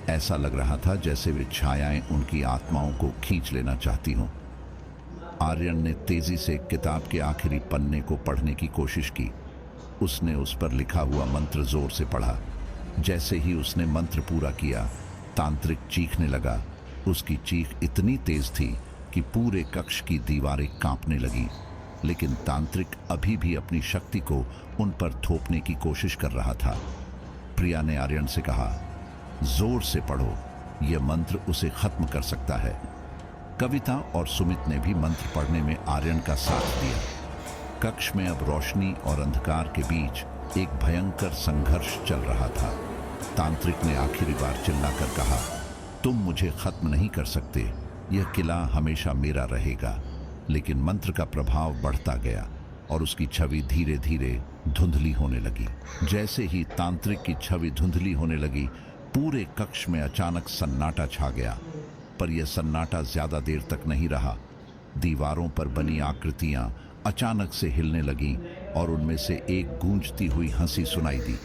ऐसा लग रहा था जैसे वे छायाएं उनकी आत्माओं को खींच लेना चाहती हों। आर्यन ने तेजी से किताब के आखिरी पन्ने को पढ़ने की कोशिश की। उसने उस पर लिखा हुआ मंत्र जोर से पढ़ा। जैसे ही उसने मंत्र पूरा किया, तांत्रिक चीखने लगा। उसकी चीख इतनी तेज थी कि पूरे कक्ष की दीवारें कांपने लगी। लेकिन तांत्रिक अभी भी अपनी शक्ति को उन पर थोपने की कोशिश कर रहा था। प्रिया ने आर्यन से कहा, जोर से पढ़ो, यह मंत्र उसे खत्म कर सकता है। कविता और सुमित ने भी मंत्र पढ़ने में आर्यन का साथ दिया। कक्ष में अब रोशनी और अंधकार के बीच एक भयंकर संघर्ष चल रहा था। तांत्रिक ने आखिरी बार चिल्लाकर कहा, तुम मुझे खत्म नहीं कर सकते। यह किला हमेशा मेरा रहेगा। लेकिन मंत्र का प्रभाव बढ़ता गया और उसकी छवि धीरे धीरे धुंधली होने लगी। जैसे ही तांत्रिक की छवि धुंधली होने लगी, पूरे कक्ष में अचानक सन्नाटा छा गया। पर यह सन्नाटा ज्यादा देर तक नहीं रहा। दीवारों पर बनी आकृतियां अचानक से हिलने लगीं और उनमें से एक गूंजती हुई हंसी सुनाई दी।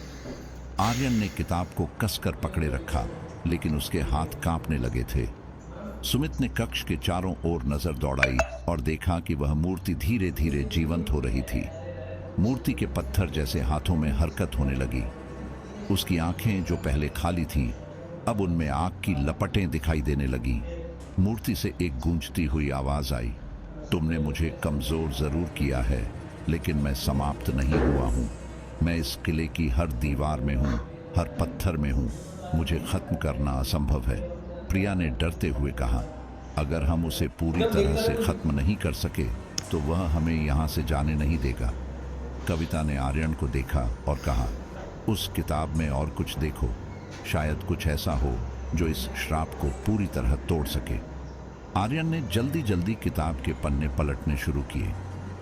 आर्यन ने किताब को कसकर पकड़े रखा, लेकिन उसके हाथ कांपने लगे थे। सुमित ने कक्ष के चारों ओर नजर दौड़ाई और देखा कि वह मूर्ति धीरे धीरे जीवंत हो रही थी। मूर्ति के पत्थर जैसे हाथों में हरकत होने लगी। उसकी आंखें जो पहले खाली थीं, अब उनमें आग की लपटें दिखाई देने लगी। मूर्ति से एक गूंजती हुई आवाज आई, तुमने मुझे कमजोर जरूर किया है, लेकिन मैं समाप्त नहीं हुआ हूं। मैं इस किले की हर दीवार में हूं, हर पत्थर में हूं। मुझे खत्म करना असंभव है। प्रिया ने डरते हुए कहा, अगर हम उसे पूरी तरह से खत्म नहीं कर सके तो वह हमें यहां से जाने नहीं देगा। कविता ने आर्यन को देखा और कहा, उस किताब में और कुछ देखो, शायद कुछ ऐसा हो जो इस श्राप को पूरी तरह तोड़ सके। आर्यन ने जल्दी जल्दी किताब के पन्ने पलटने शुरू किए।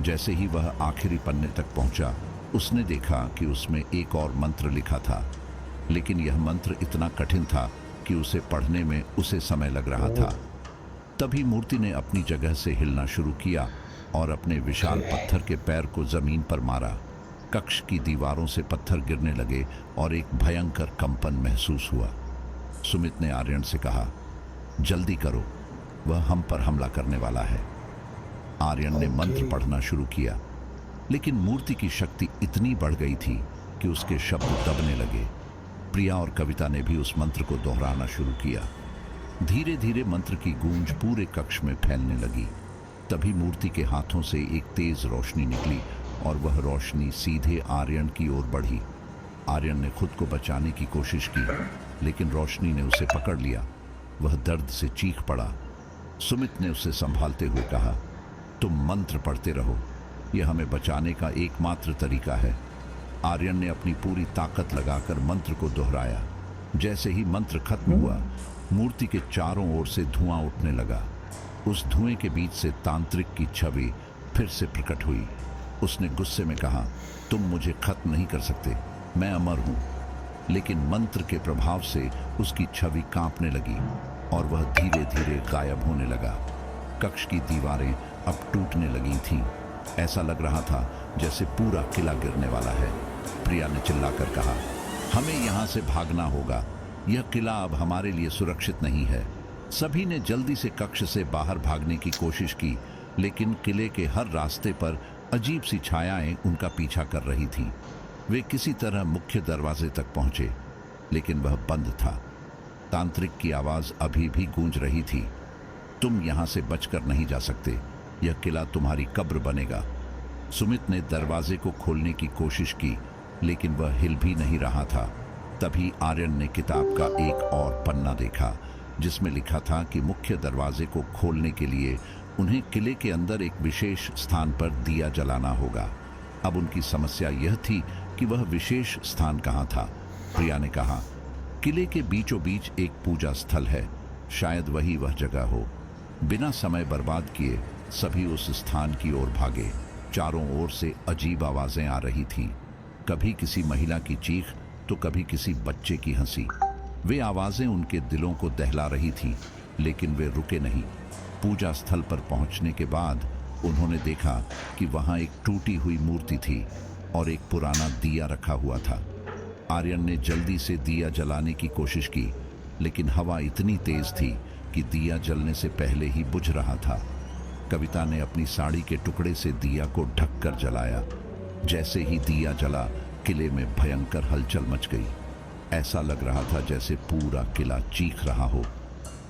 जैसे ही वह आखिरी पन्ने तक पहुंचा, उसने देखा कि उसमें एक और मंत्र लिखा था, लेकिन यह मंत्र इतना कठिन था कि उसे पढ़ने में उसे समय लग रहा था। तभी मूर्ति ने अपनी जगह से हिलना शुरू किया और अपने विशाल पत्थर के पैर को जमीन पर मारा। कक्ष की दीवारों से पत्थर गिरने लगे और एक भयंकर कंपन महसूस हुआ। सुमित ने आर्यन से कहा, जल्दी करो, वह हम पर हमला करने वाला है। आर्यन ने मंत्र पढ़ना शुरू किया, लेकिन मूर्ति की शक्ति इतनी बढ़ गई थी कि उसके शब्द दबने लगे। प्रिया और कविता ने भी उस मंत्र को दोहराना शुरू किया। धीरे धीरे मंत्र की गूंज पूरे कक्ष में फैलने लगी। तभी मूर्ति के हाथों से एक तेज रोशनी निकली और वह रोशनी सीधे आर्यन की ओर बढ़ी। आर्यन ने खुद को बचाने की कोशिश की, लेकिन रोशनी ने उसे पकड़ लिया। वह दर्द से चीख पड़ा। सुमित ने उसे संभालते हुए कहा, तुम मंत्र पढ़ते रहो, यह हमें बचाने का एकमात्र तरीका है। आर्यन ने अपनी पूरी ताकत लगाकर मंत्र को दोहराया। जैसे ही मंत्र खत्म हुआ, मूर्ति के चारों ओर से धुआं उठने लगा। उस धुएं के बीच से तांत्रिक की छवि फिर से प्रकट हुई। उसने गुस्से में कहा, तुम मुझे खत्म नहीं कर सकते, मैं अमर हूं। लेकिन मंत्र के प्रभाव से उसकी छवि कांपने लगी और वह धीरे धीरे गायब होने लगा। कक्ष की दीवारें अब टूटने लगी थीं। ऐसा लग रहा था जैसे पूरा किला गिरने वाला है। प्रिया ने चिल्लाकर कहा, हमें यहां से भागना होगा, यह किला अब हमारे लिए सुरक्षित नहीं है। सभी ने जल्दी से कक्ष से बाहर भागने की कोशिश की, लेकिन किले के हर रास्ते पर अजीब सी छायाएं उनका पीछा कर रही थीं। वे किसी तरह मुख्य दरवाजे तक पहुंचे, लेकिन वह बंद था। तांत्रिक की आवाज अभी भी गूंज रही थी, तुम यहां से बचकर नहीं जा सकते, यह किला तुम्हारी कब्र बनेगा। सुमित ने दरवाजे को खोलने की कोशिश की, लेकिन वह हिल भी नहीं रहा था। तभी आर्यन ने किताब का एक और पन्ना देखा, जिसमें लिखा था कि मुख्य दरवाजे को खोलने के लिए उन्हें किले के अंदर एक विशेष स्थान पर दिया जलाना होगा। अब उनकी समस्या यह थी कि वह विशेष स्थान कहाँ था। प्रिया ने कहा, किले के बीचों बीच एक पूजा स्थल है, शायद वही वह जगह हो। बिना समय बर्बाद किए सभी उस स्थान की ओर भागे। चारों ओर से अजीब आवाजें आ रही थीं, कभी किसी महिला की चीख तो कभी किसी बच्चे की हंसी। वे आवाजें उनके दिलों को दहला रही थीं, लेकिन वे रुके नहीं। पूजा स्थल पर पहुंचने के बाद उन्होंने देखा कि वहां एक टूटी हुई मूर्ति थी और एक पुराना दिया रखा हुआ था। आर्यन ने जल्दी से दिया जलाने की कोशिश की, लेकिन हवा इतनी तेज थी कि दिया जलने से पहले ही बुझ रहा था। कविता ने अपनी साड़ी के टुकड़े से दिया को ढककर जलाया। जैसे ही दिया जला, किले में भयंकर हलचल मच गई। ऐसा लग रहा था जैसे पूरा किला चीख रहा हो।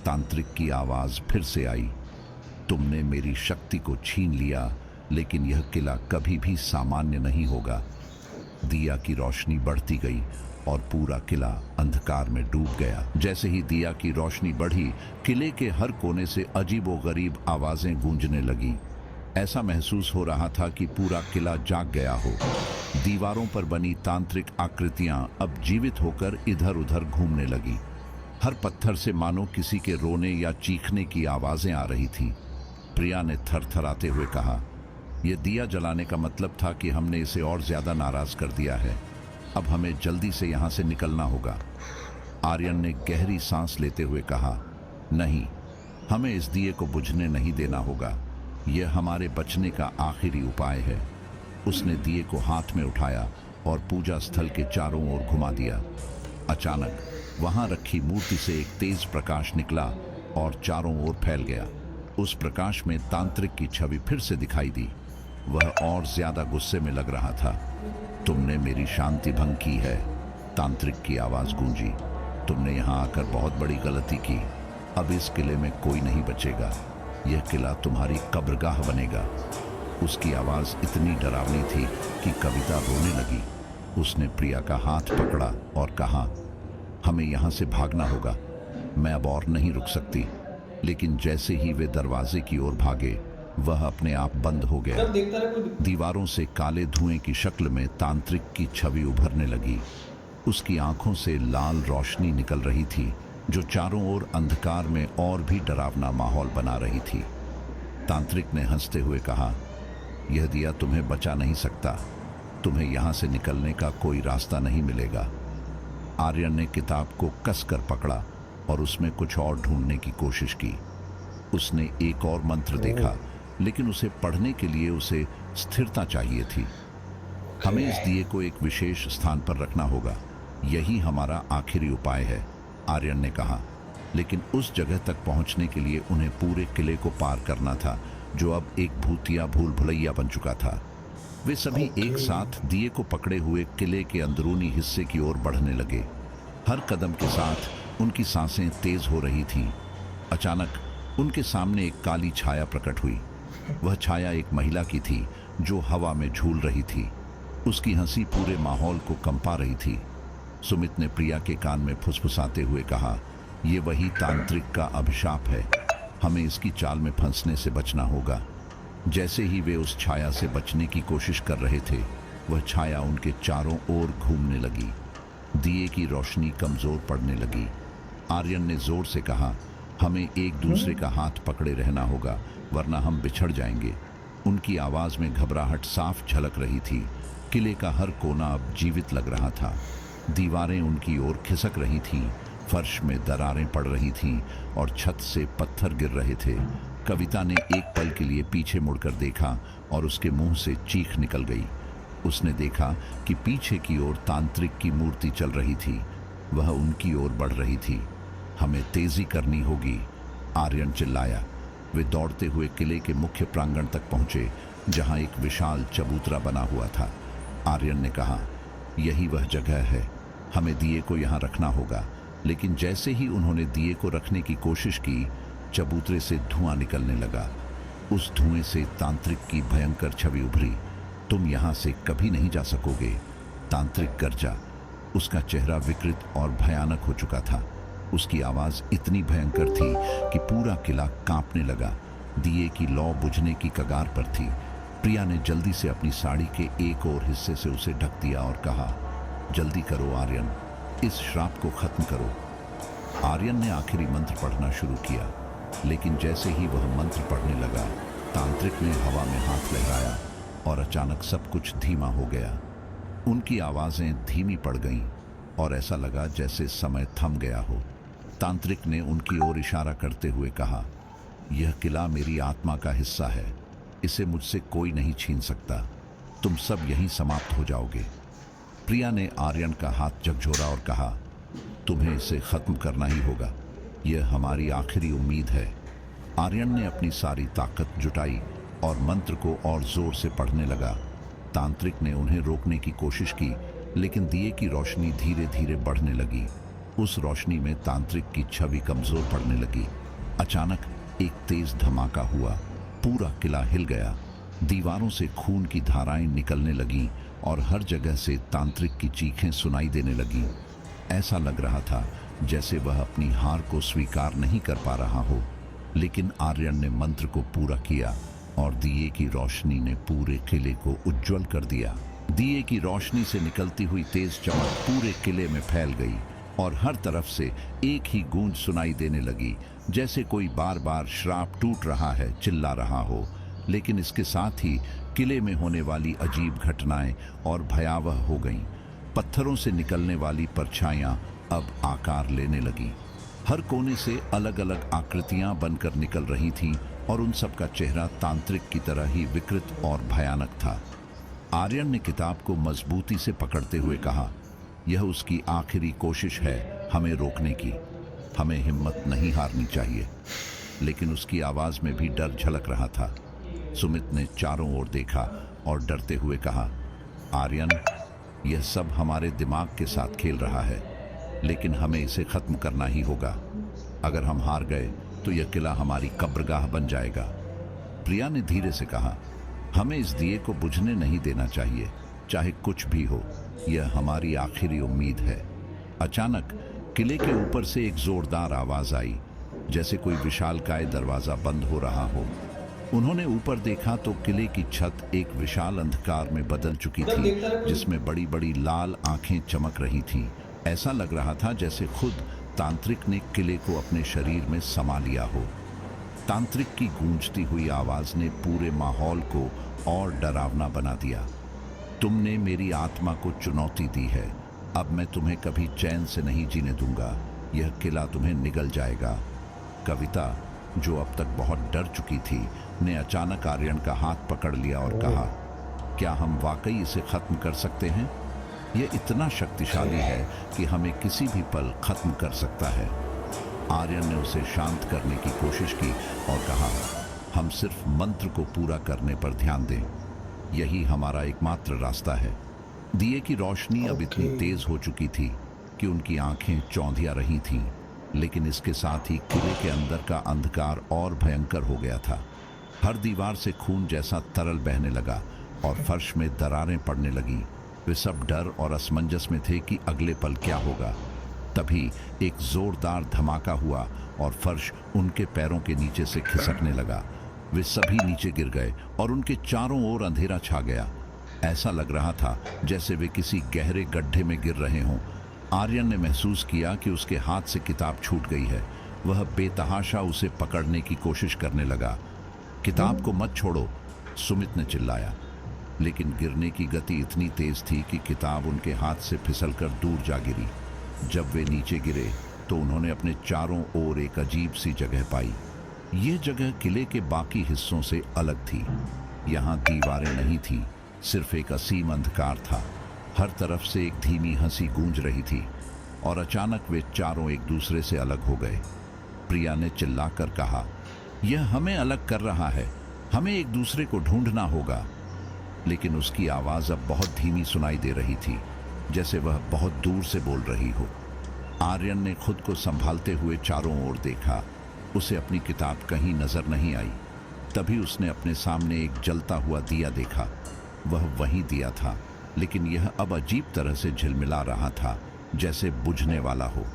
तांत्रिक की आवाज फिर से आई, तुमने मेरी शक्ति को छीन लिया, लेकिन यह किला कभी भी सामान्य नहीं होगा। दिया की रोशनी बढ़ती गई और पूरा किला अंधकार में डूब गया। जैसे ही दिया की रोशनी बढ़ी, किले के हर कोने से अजीबोगरीब आवाजें गूंजने लगी। ऐसा महसूस हो रहा था कि पूरा किला जाग गया हो। दीवारों पर बनी तांत्रिक आकृतियां अब जीवित होकर इधर उधर घूमने लगी। हर पत्थर से मानो किसी के रोने या चीखने की आवाजें आ रही थी। प्रिया ने थरथराते हुए कहा, यह दिया जलाने का मतलब था कि हमने इसे और ज्यादा नाराज कर दिया है। अब हमें जल्दी से यहां से निकलना होगा। आर्यन ने गहरी सांस लेते हुए कहा, नहीं, हमें इस दिए को बुझने नहीं देना होगा। यह हमारे बचने का आखिरी उपाय है। उसने दिए को हाथ में उठाया और पूजा स्थल के चारों ओर घुमा दिया। अचानक वहां रखी मूर्ति से एक तेज प्रकाश निकला और चारों ओर फैल गया। उस प्रकाश में तांत्रिक की छवि फिर से दिखाई दी। वह और ज्यादा गुस्से में लग रहा था। तुमने मेरी शांति भंग की है, तांत्रिक की आवाज गूंजी। तुमने यहाँ आकर बहुत बड़ी गलती की। अब इस किले में कोई नहीं बचेगा। यह किला तुम्हारी कब्रगाह बनेगा। उसकी आवाज़ इतनी डरावनी थी कि कविता रोने लगी। उसने प्रिया का हाथ पकड़ा और कहा, हमें यहाँ से भागना होगा। मैं अब और नहीं रुक सकती। लेकिन जैसे ही वे दरवाजे की ओर भागे, वह अपने आप बंद हो गया। दीवारों से काले धुएं की शक्ल में तांत्रिक की छवि उभरने लगी। उसकी आंखों से लाल रोशनी निकल रही थी, जो चारों ओर अंधकार में और भी डरावना माहौल बना रही थी। तांत्रिक ने हंसते हुए कहा, यह दिया तुम्हें बचा नहीं सकता। तुम्हें यहां से निकलने का कोई रास्ता नहीं मिलेगा। आर्यन ने किताब को कसकर पकड़ा और उसमें कुछ और ढूंढने की कोशिश की। उसने एक और मंत्र देखा, लेकिन उसे पढ़ने के लिए उसे स्थिरता चाहिए थी। हमें इस दिए को एक विशेष स्थान पर रखना होगा। यही हमारा आखिरी उपाय है, आर्यन ने कहा। लेकिन उस जगह तक पहुंचने के लिए उन्हें पूरे किले को पार करना था, जो अब एक भूतिया भूल भुलैया बन चुका था। वे सभी एक साथ दिए को पकड़े हुए किले के अंदरूनी हिस्से की ओर बढ़ने लगे। हर कदम के साथ उनकी सांसें तेज हो रही थीं। अचानक उनके सामने एक काली छाया प्रकट हुई। वह छाया एक महिला की थी, जो हवा में झूल रही थी। उसकी हंसी पूरे माहौल को कंपा रही थी। सुमित ने प्रिया के कान में फुसफुसाते हुए कहा, यह वही तांत्रिक का अभिशाप है। हमें इसकी चाल में फंसने से बचना होगा। जैसे ही वे उस छाया से बचने की कोशिश कर रहे थे, वह छाया उनके चारों ओर घूमने लगी। दिए की रोशनी कमजोर पड़ने लगी। आर्यन ने जोर से कहा, हमें एक दूसरे का हाथ पकड़े रहना होगा, वरना हम बिछड़ जाएंगे। उनकी आवाज में घबराहट साफ झलक रही थी। किले का हर कोना अब जीवित लग रहा था। दीवारें उनकी ओर खिसक रही थीं, फर्श में दरारें पड़ रही थीं और छत से पत्थर गिर रहे थे। कविता ने एक पल के लिए पीछे मुड़कर देखा और उसके मुंह से चीख निकल गई। उसने देखा कि पीछे की ओर तांत्रिक की मूर्ति चल रही थी। वह उनकी ओर बढ़ रही थी। हमें तेजी करनी होगी, आर्यन चिल्लाया। वे दौड़ते हुए किले के मुख्य प्रांगण तक पहुंचे, जहां एक विशाल चबूतरा बना हुआ था। आर्यन ने कहा, यही वह जगह है। हमें दिए को यहां रखना होगा। लेकिन जैसे ही उन्होंने दिए को रखने की कोशिश की, चबूतरे से धुआं निकलने लगा। उस धुएं से तांत्रिक की भयंकर छवि उभरी। तुम यहां से कभी नहीं जा सकोगे, तांत्रिक गरजा। उसका चेहरा विकृत और भयानक हो चुका था। उसकी आवाज इतनी भयंकर थी कि पूरा किला कांपने लगा। दिए की लौ बुझने की कगार पर थी। प्रिया ने जल्दी से अपनी साड़ी के एक और हिस्से से उसे ढक दिया और कहा, जल्दी करो आर्यन, इस श्राप को खत्म करो। आर्यन ने आखिरी मंत्र पढ़ना शुरू किया, लेकिन जैसे ही वह मंत्र पढ़ने लगा, तांत्रिक ने हवा में हाथ लहराया और अचानक सब कुछ धीमा हो गया। उनकी आवाजें धीमी पड़ गईं और ऐसा लगा जैसे समय थम गया हो। तांत्रिक ने उनकी ओर इशारा करते हुए कहा, यह किला मेरी आत्मा का हिस्सा है। इसे मुझसे कोई नहीं छीन सकता। तुम सब यहीं समाप्त हो जाओगे। प्रिया ने आर्यन का हाथ झकझोरा और कहा, तुम्हें इसे खत्म करना ही होगा। यह हमारी आखिरी उम्मीद है। आर्यन ने अपनी सारी ताकत जुटाई और मंत्र को और जोर से पढ़ने लगा। तांत्रिक ने उन्हें रोकने की कोशिश की, लेकिन दिए की रोशनी धीरे धीरे बढ़ने लगी। उस रोशनी में तांत्रिक की छवि कमजोर पड़ने लगी। अचानक एक तेज धमाका हुआ। पूरा किला हिल गया। दीवारों से खून की धाराएं निकलने लगीं और हर जगह से तांत्रिक की चीखें सुनाई देने लगीं। ऐसा लग रहा था जैसे वह अपनी हार को स्वीकार नहीं कर पा रहा हो। लेकिन आर्यन ने मंत्र को पूरा किया और दिए की रोशनी ने पूरे किले को उज्जवल कर दिया। दिए की रोशनी से निकलती हुई तेज चमक पूरे किले में फैल गई और हर तरफ से एक ही गूंज सुनाई देने लगी, जैसे कोई बार बार श्राप टूट रहा है, चिल्ला रहा हो। लेकिन इसके साथ ही किले में होने वाली अजीब घटनाएं और भयावह हो गईं। पत्थरों से निकलने वाली परछाइयां अब आकार लेने लगीं। हर कोने से अलग अलग आकृतियां बनकर निकल रही थीं और उन सब का चेहरा तांत्रिक की तरह ही विकृत और भयानक था। आर्यन ने किताब को मजबूती से पकड़ते हुए कहा, यह उसकी आखिरी कोशिश है हमें रोकने की। हमें हिम्मत नहीं हारनी चाहिए। लेकिन उसकी आवाज में भी डर झलक रहा था। सुमित ने चारों ओर देखा और डरते हुए कहा, आर्यन, यह सब हमारे दिमाग के साथ खेल रहा है। लेकिन हमें इसे खत्म करना ही होगा। अगर हम हार गए तो यह किला हमारी कब्रगाह बन जाएगा। प्रिया ने धीरे से कहा, हमें इस दिए को बुझने नहीं देना चाहिए, चाहे कुछ भी हो। यह हमारी आखिरी उम्मीद है। अचानक किले के ऊपर से एक जोरदार आवाज आई, जैसे कोई विशालकाय दरवाजा बंद हो रहा हो। उन्होंने ऊपर देखा तो किले की छत एक विशाल अंधकार में बदल चुकी थी, जिसमें बड़ी बड़ी लाल आंखें चमक रही थीं। ऐसा लग रहा था जैसे खुद तांत्रिक ने किले को अपने शरीर में समा लिया हो। तांत्रिक की गूंजती हुई आवाज ने पूरे माहौल को और डरावना बना दिया। तुमने मेरी आत्मा को चुनौती दी है, अब मैं तुम्हें कभी चैन से नहीं जीने दूंगा। यह किला तुम्हें निगल जाएगा। कविता, जो अब तक बहुत डर चुकी थी, ने अचानक आर्यन का हाथ पकड़ लिया और कहा, क्या हम वाकई इसे खत्म कर सकते हैं? यह इतना शक्तिशाली है कि हमें किसी भी पल खत्म कर सकता है। आर्यन ने उसे शांत करने की कोशिश की और कहा, हम सिर्फ मंत्र को पूरा करने पर ध्यान दें, यही हमारा एकमात्र रास्ता है। दिए की रोशनी अब इतनी तेज हो चुकी थी कि उनकी आंखें चौंधिया रही थीं, लेकिन इसके साथ ही किले के अंदर का अंधकार और भयंकर हो गया था। हर दीवार से खून जैसा तरल बहने लगा और फर्श में दरारें पड़ने लगी। वे सब डर और असमंजस में थे कि अगले पल क्या होगा। तभी एक जोरदार धमाका हुआ और फर्श उनके पैरों के नीचे से खिसकने लगा। वे सभी नीचे गिर गए और उनके चारों ओर अंधेरा छा गया। ऐसा लग रहा था जैसे वे किसी गहरे गड्ढे में गिर रहे हों। आर्यन ने महसूस किया कि उसके हाथ से किताब छूट गई है। वह बेतहाशा उसे पकड़ने की कोशिश करने लगा। किताब को मत छोड़ो, सुमित ने चिल्लाया, लेकिन गिरने की गति इतनी तेज थी कि किताब उनके हाथ से फिसलकर दूर जा गिरी। जब वे नीचे गिरे तो उन्होंने अपने चारों ओर एक अजीब सी जगह पाई। यह जगह किले के बाकी हिस्सों से अलग थी। यहाँ दीवारें नहीं थी, सिर्फ एक असीम अंधकार था। हर तरफ से एक धीमी हंसी गूंज रही थी और अचानक वे चारों एक दूसरे से अलग हो गए। प्रिया ने चिल्लाकर कहा, यह हमें अलग कर रहा है, हमें एक दूसरे को ढूंढना होगा। लेकिन उसकी आवाज अब बहुत धीमी सुनाई दे रही थी, जैसे वह बहुत दूर से बोल रही हो। आर्यन ने खुद को संभालते हुए चारों ओर देखा। उसे अपनी किताब कहीं नजर नहीं आई। तभी उसने अपने सामने एक जलता हुआ दिया देखा। वह वही दिया था, लेकिन यह अब अजीब तरह से झिलमिला रहा था, जैसे बुझने वाला हो।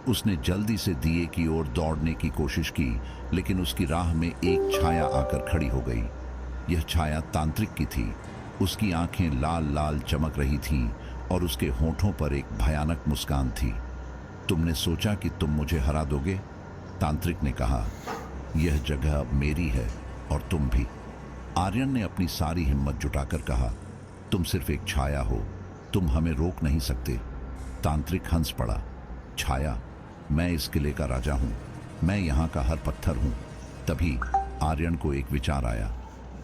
उसने जल्दी से दिए की ओर दौड़ने की कोशिश की, लेकिन उसकी राह में एक छाया आकर खड़ी हो गई। यह छाया तांत्रिक की थी। उसकी आंखें लाल लाल चमक रही थीं और उसके होठों पर एक भयानक मुस्कान थी। तुमने सोचा कि तुम मुझे हरा दोगे? तांत्रिक ने कहा, यह जगह अब मेरी है और तुम भी। आर्यन ने अपनी सारी हिम्मत जुटाकर कहा, तुम सिर्फ एक छाया हो, तुम हमें रोक नहीं सकते। तांत्रिक हंस पड़ा। छाया? मैं इस किले का राजा हूं, मैं यहाँ का हर पत्थर हूं। तभी आर्यन को एक विचार आया।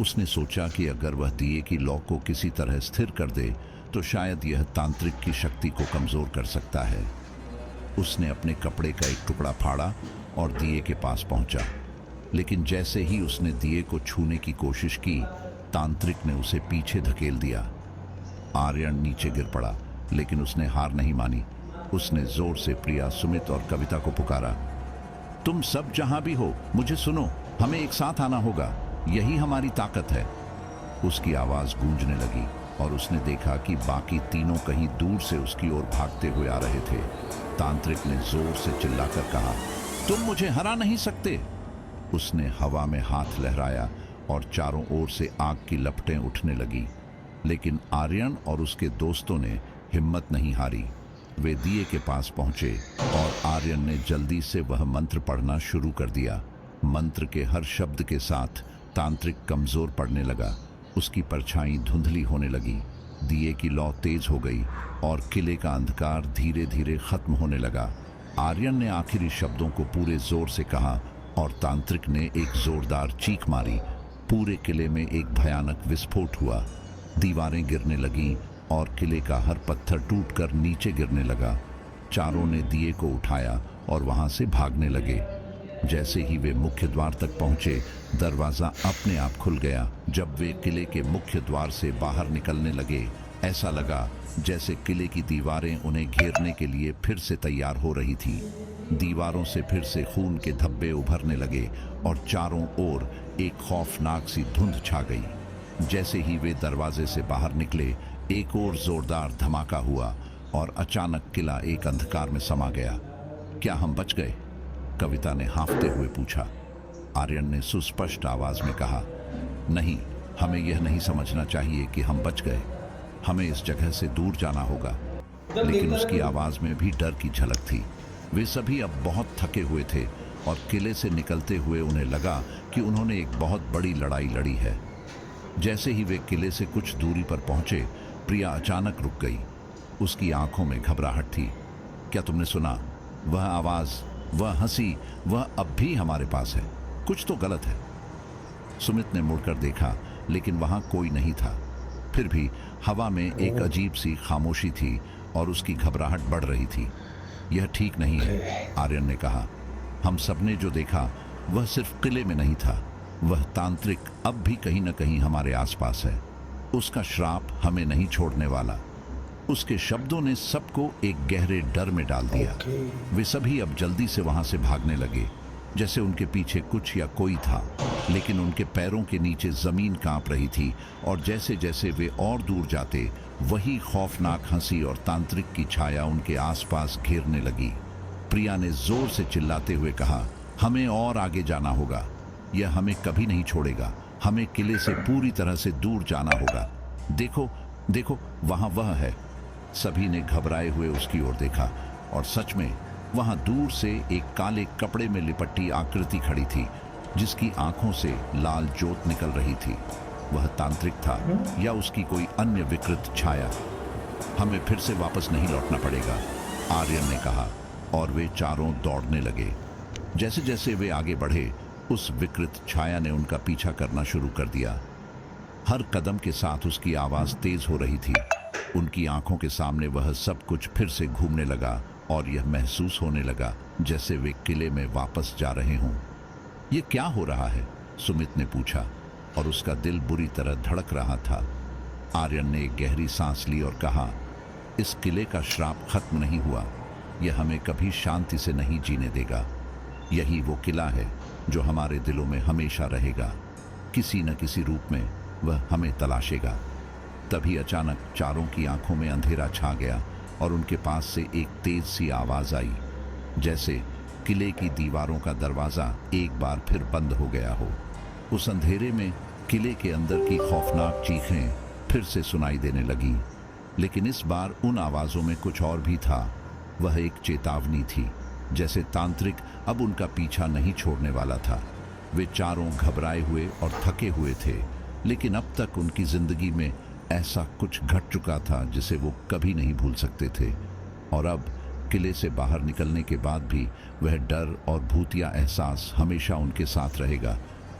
उसने सोचा कि अगर वह दिए की लौ को किसी तरह स्थिर कर दे तो शायद यह तांत्रिक की शक्ति को कमजोर कर सकता है। उसने अपने कपड़े का एक टुकड़ा फाड़ा और दिए के पास पहुंचा, लेकिन जैसे ही उसने दिए को छूने की कोशिश की, तांत्रिक ने उसे पीछे धकेल दिया। आर्यन नीचे गिर पड़ा, लेकिन उसने हार नहीं मानी। उसने जोर से प्रिया, सुमित और कविता को पुकारा, तुम सब जहां भी हो मुझे सुनो, हमें एक साथ आना होगा, यही हमारी ताकत है। उसकी आवाज गूंजने लगी और उसने देखा कि बाकी तीनों कहीं दूर से उसकी ओर भागते हुए आ रहे थे। तांत्रिक ने जोर से चिल्लाकर कहा, तुम मुझे हरा नहीं सकते। उसने हवा में हाथ लहराया और चारों ओर से आग की लपटें उठने लगी, लेकिन आर्यन और उसके दोस्तों ने हिम्मत नहीं हारी। वे दिए के पास पहुंचे और आर्यन ने जल्दी से वह मंत्र पढ़ना शुरू कर दिया। मंत्र के हर शब्द के साथ तांत्रिक कमजोर पड़ने लगा। उसकी परछाई धुंधली होने लगी, दिए की लौ तेज हो गई और किले का अंधकार धीरे धीरे खत्म होने लगा। आर्यन ने आखिरी शब्दों को पूरे जोर से कहा और तांत्रिक ने एक जोरदार चीख मारी। पूरे किले में एक भयानक विस्फोट हुआ। दीवारें गिरने लगीं और किले का हर पत्थर टूटकर नीचे गिरने लगा। चारों ने दिए को उठाया और वहां से भागने लगे। जैसे ही वे मुख्य द्वार तक पहुंचे, दरवाजा अपने आप खुल गया। जब वे किले के मुख्य द्वार से बाहर निकलने लगे, ऐसा लगा जैसे किले की दीवारें उन्हें घेरने के लिए फिर से तैयार हो रही थी। दीवारों से फिर से खून के धब्बे उभरने लगे और चारों ओर एक खौफनाक सी धुंध छा गई। जैसे ही वे दरवाजे से बाहर निकले, एक और जोरदार धमाका हुआ और अचानक किला एक अंधकार में समा गया। क्या हम बच गए? कविता ने हांफते हुए पूछा। आर्यन ने सुस्पष्ट आवाज में कहा, नहीं, हमें यह नहीं समझना चाहिए कि हम बच गए। हमें इस जगह से दूर जाना होगा। लेकिन उसकी आवाज में भी डर की झलक थी। वे सभी अब बहुत थके हुए थे और किले से निकलते हुए उन्हें लगा कि उन्होंने एक बहुत बड़ी लड़ाई लड़ी है। जैसे ही वे किले से कुछ दूरी पर पहुंचे, प्रिया अचानक रुक गई। उसकी आंखों में घबराहट थी। क्या तुमने सुना? वह आवाज, वह हंसी, वह अब भी हमारे पास है। कुछ तो गलत है। सुमित ने मुड़कर देखा, लेकिन वहां कोई नहीं था। फिर भी हवा में एक अजीब सी खामोशी थी और उसकी घबराहट बढ़ रही थी। यह ठीक नहीं है, आर्यन ने कहा। हम सबने जो देखा वह सिर्फ किले में नहीं था। वह तांत्रिक अब भी कहीं न कहीं हमारे आसपास है। उसका श्राप हमें नहीं छोड़ने वाला। उसके शब्दों ने सबको एक गहरे डर में डाल दिया। वे सभी अब जल्दी से वहां से भागने लगे, जैसे उनके पीछे कुछ या कोई था। लेकिन उनके पैरों के नीचे जमीन कांप रही थी और जैसे जैसे वे और दूर जाते, वही खौफनाक हंसी और तांत्रिक की छाया उनके आसपास घेरने लगी। प्रिया ने जोर से चिल्लाते हुए कहा, हमें और आगे जाना होगा। यह हमें कभी नहीं छोड़ेगा। हमें किले से पूरी तरह से दूर जाना होगा। देखो, देखो, वहां वह है। सभी ने घबराए हुए उसकी ओर देखा और सच में वहां दूर से एक काले कपड़े में लिपटी आकृति खड़ी थी, जिसकी आंखों से लाल जोत निकल रही थी। वह तांत्रिक था या उसकी कोई अन्य विकृत छाया? हमें फिर से वापस नहीं लौटना पड़ेगा, आर्यन ने कहा और वे चारों दौड़ने लगे। जैसे जैसे वे आगे बढ़े, उस विकृत छाया ने उनका पीछा करना शुरू कर दिया। हर कदम के साथ उसकी आवाज तेज हो रही थी। उनकी आंखों के सामने वह सब कुछ फिर से घूमने लगा और यह महसूस होने लगा जैसे वे किले में वापस जा रहे हों। ये क्या हो रहा है? सुमित ने पूछा और उसका दिल बुरी तरह धड़क रहा था। आर्यन ने एक गहरी सांस ली और कहा, इस किले का श्राप खत्म नहीं हुआ। यह हमें कभी शांति से नहीं जीने देगा। यही वो किला है जो हमारे दिलों में हमेशा रहेगा। किसी न किसी रूप में वह हमें तलाशेगा। तभी अचानक चारों की आंखों में अंधेरा छा गया और उनके पास से एक तेज सी आवाज आई, जैसे किले की दीवारों का दरवाजा एक बार फिर बंद हो गया हो। उस अंधेरे में किले के अंदर की खौफनाक चीखें फिर से सुनाई देने लगी। लेकिन इस बार उन आवाजों में कुछ और भी था। वह एक चेतावनी थी, जैसे तांत्रिक अब उनका पीछा नहीं छोड़ने वाला था। वे चारों घबराए हुए और थके हुए थे, लेकिन अब तक उनकी जिंदगी में ऐसा कुछ घट चुका था जिसे वो कभी नहीं भूल सकते थे। और अब किले से बाहर निकलने के बाद भी वह डर और भूतिया एहसास हमेशा उनके साथ रहेगा,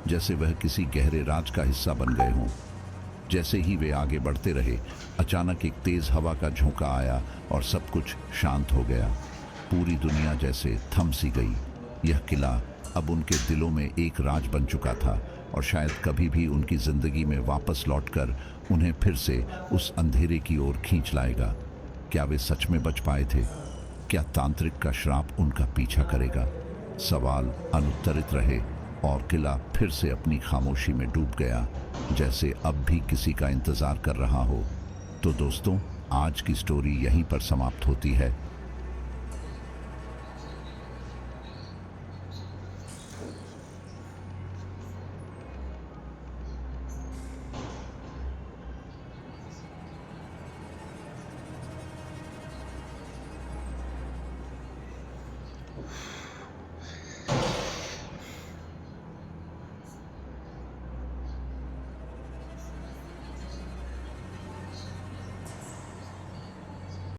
जैसे वह किसी गहरे राज का हिस्सा बन गए हों। जैसे ही वे आगे बढ़ते रहे, अचानक एक तेज हवा का झोंका आया और सब कुछ शांत हो गया। पूरी दुनिया जैसे थम सी गई। यह किला अब उनके दिलों में एक राज बन चुका था और शायद कभी भी उनकी जिंदगी में वापस लौटकर उन्हें फिर से उस अंधेरे की ओर खींच लाएगा। क्या वे सच में बच पाए थे? क्या तांत्रिक का श्राप उनका पीछा करेगा? सवाल अनुत्तरित रहे और किला फिर से अपनी खामोशी में डूब गया, जैसे अब भी किसी का इंतजार कर रहा हो। तो दोस्तों, आज की स्टोरी यहीं पर समाप्त होती है।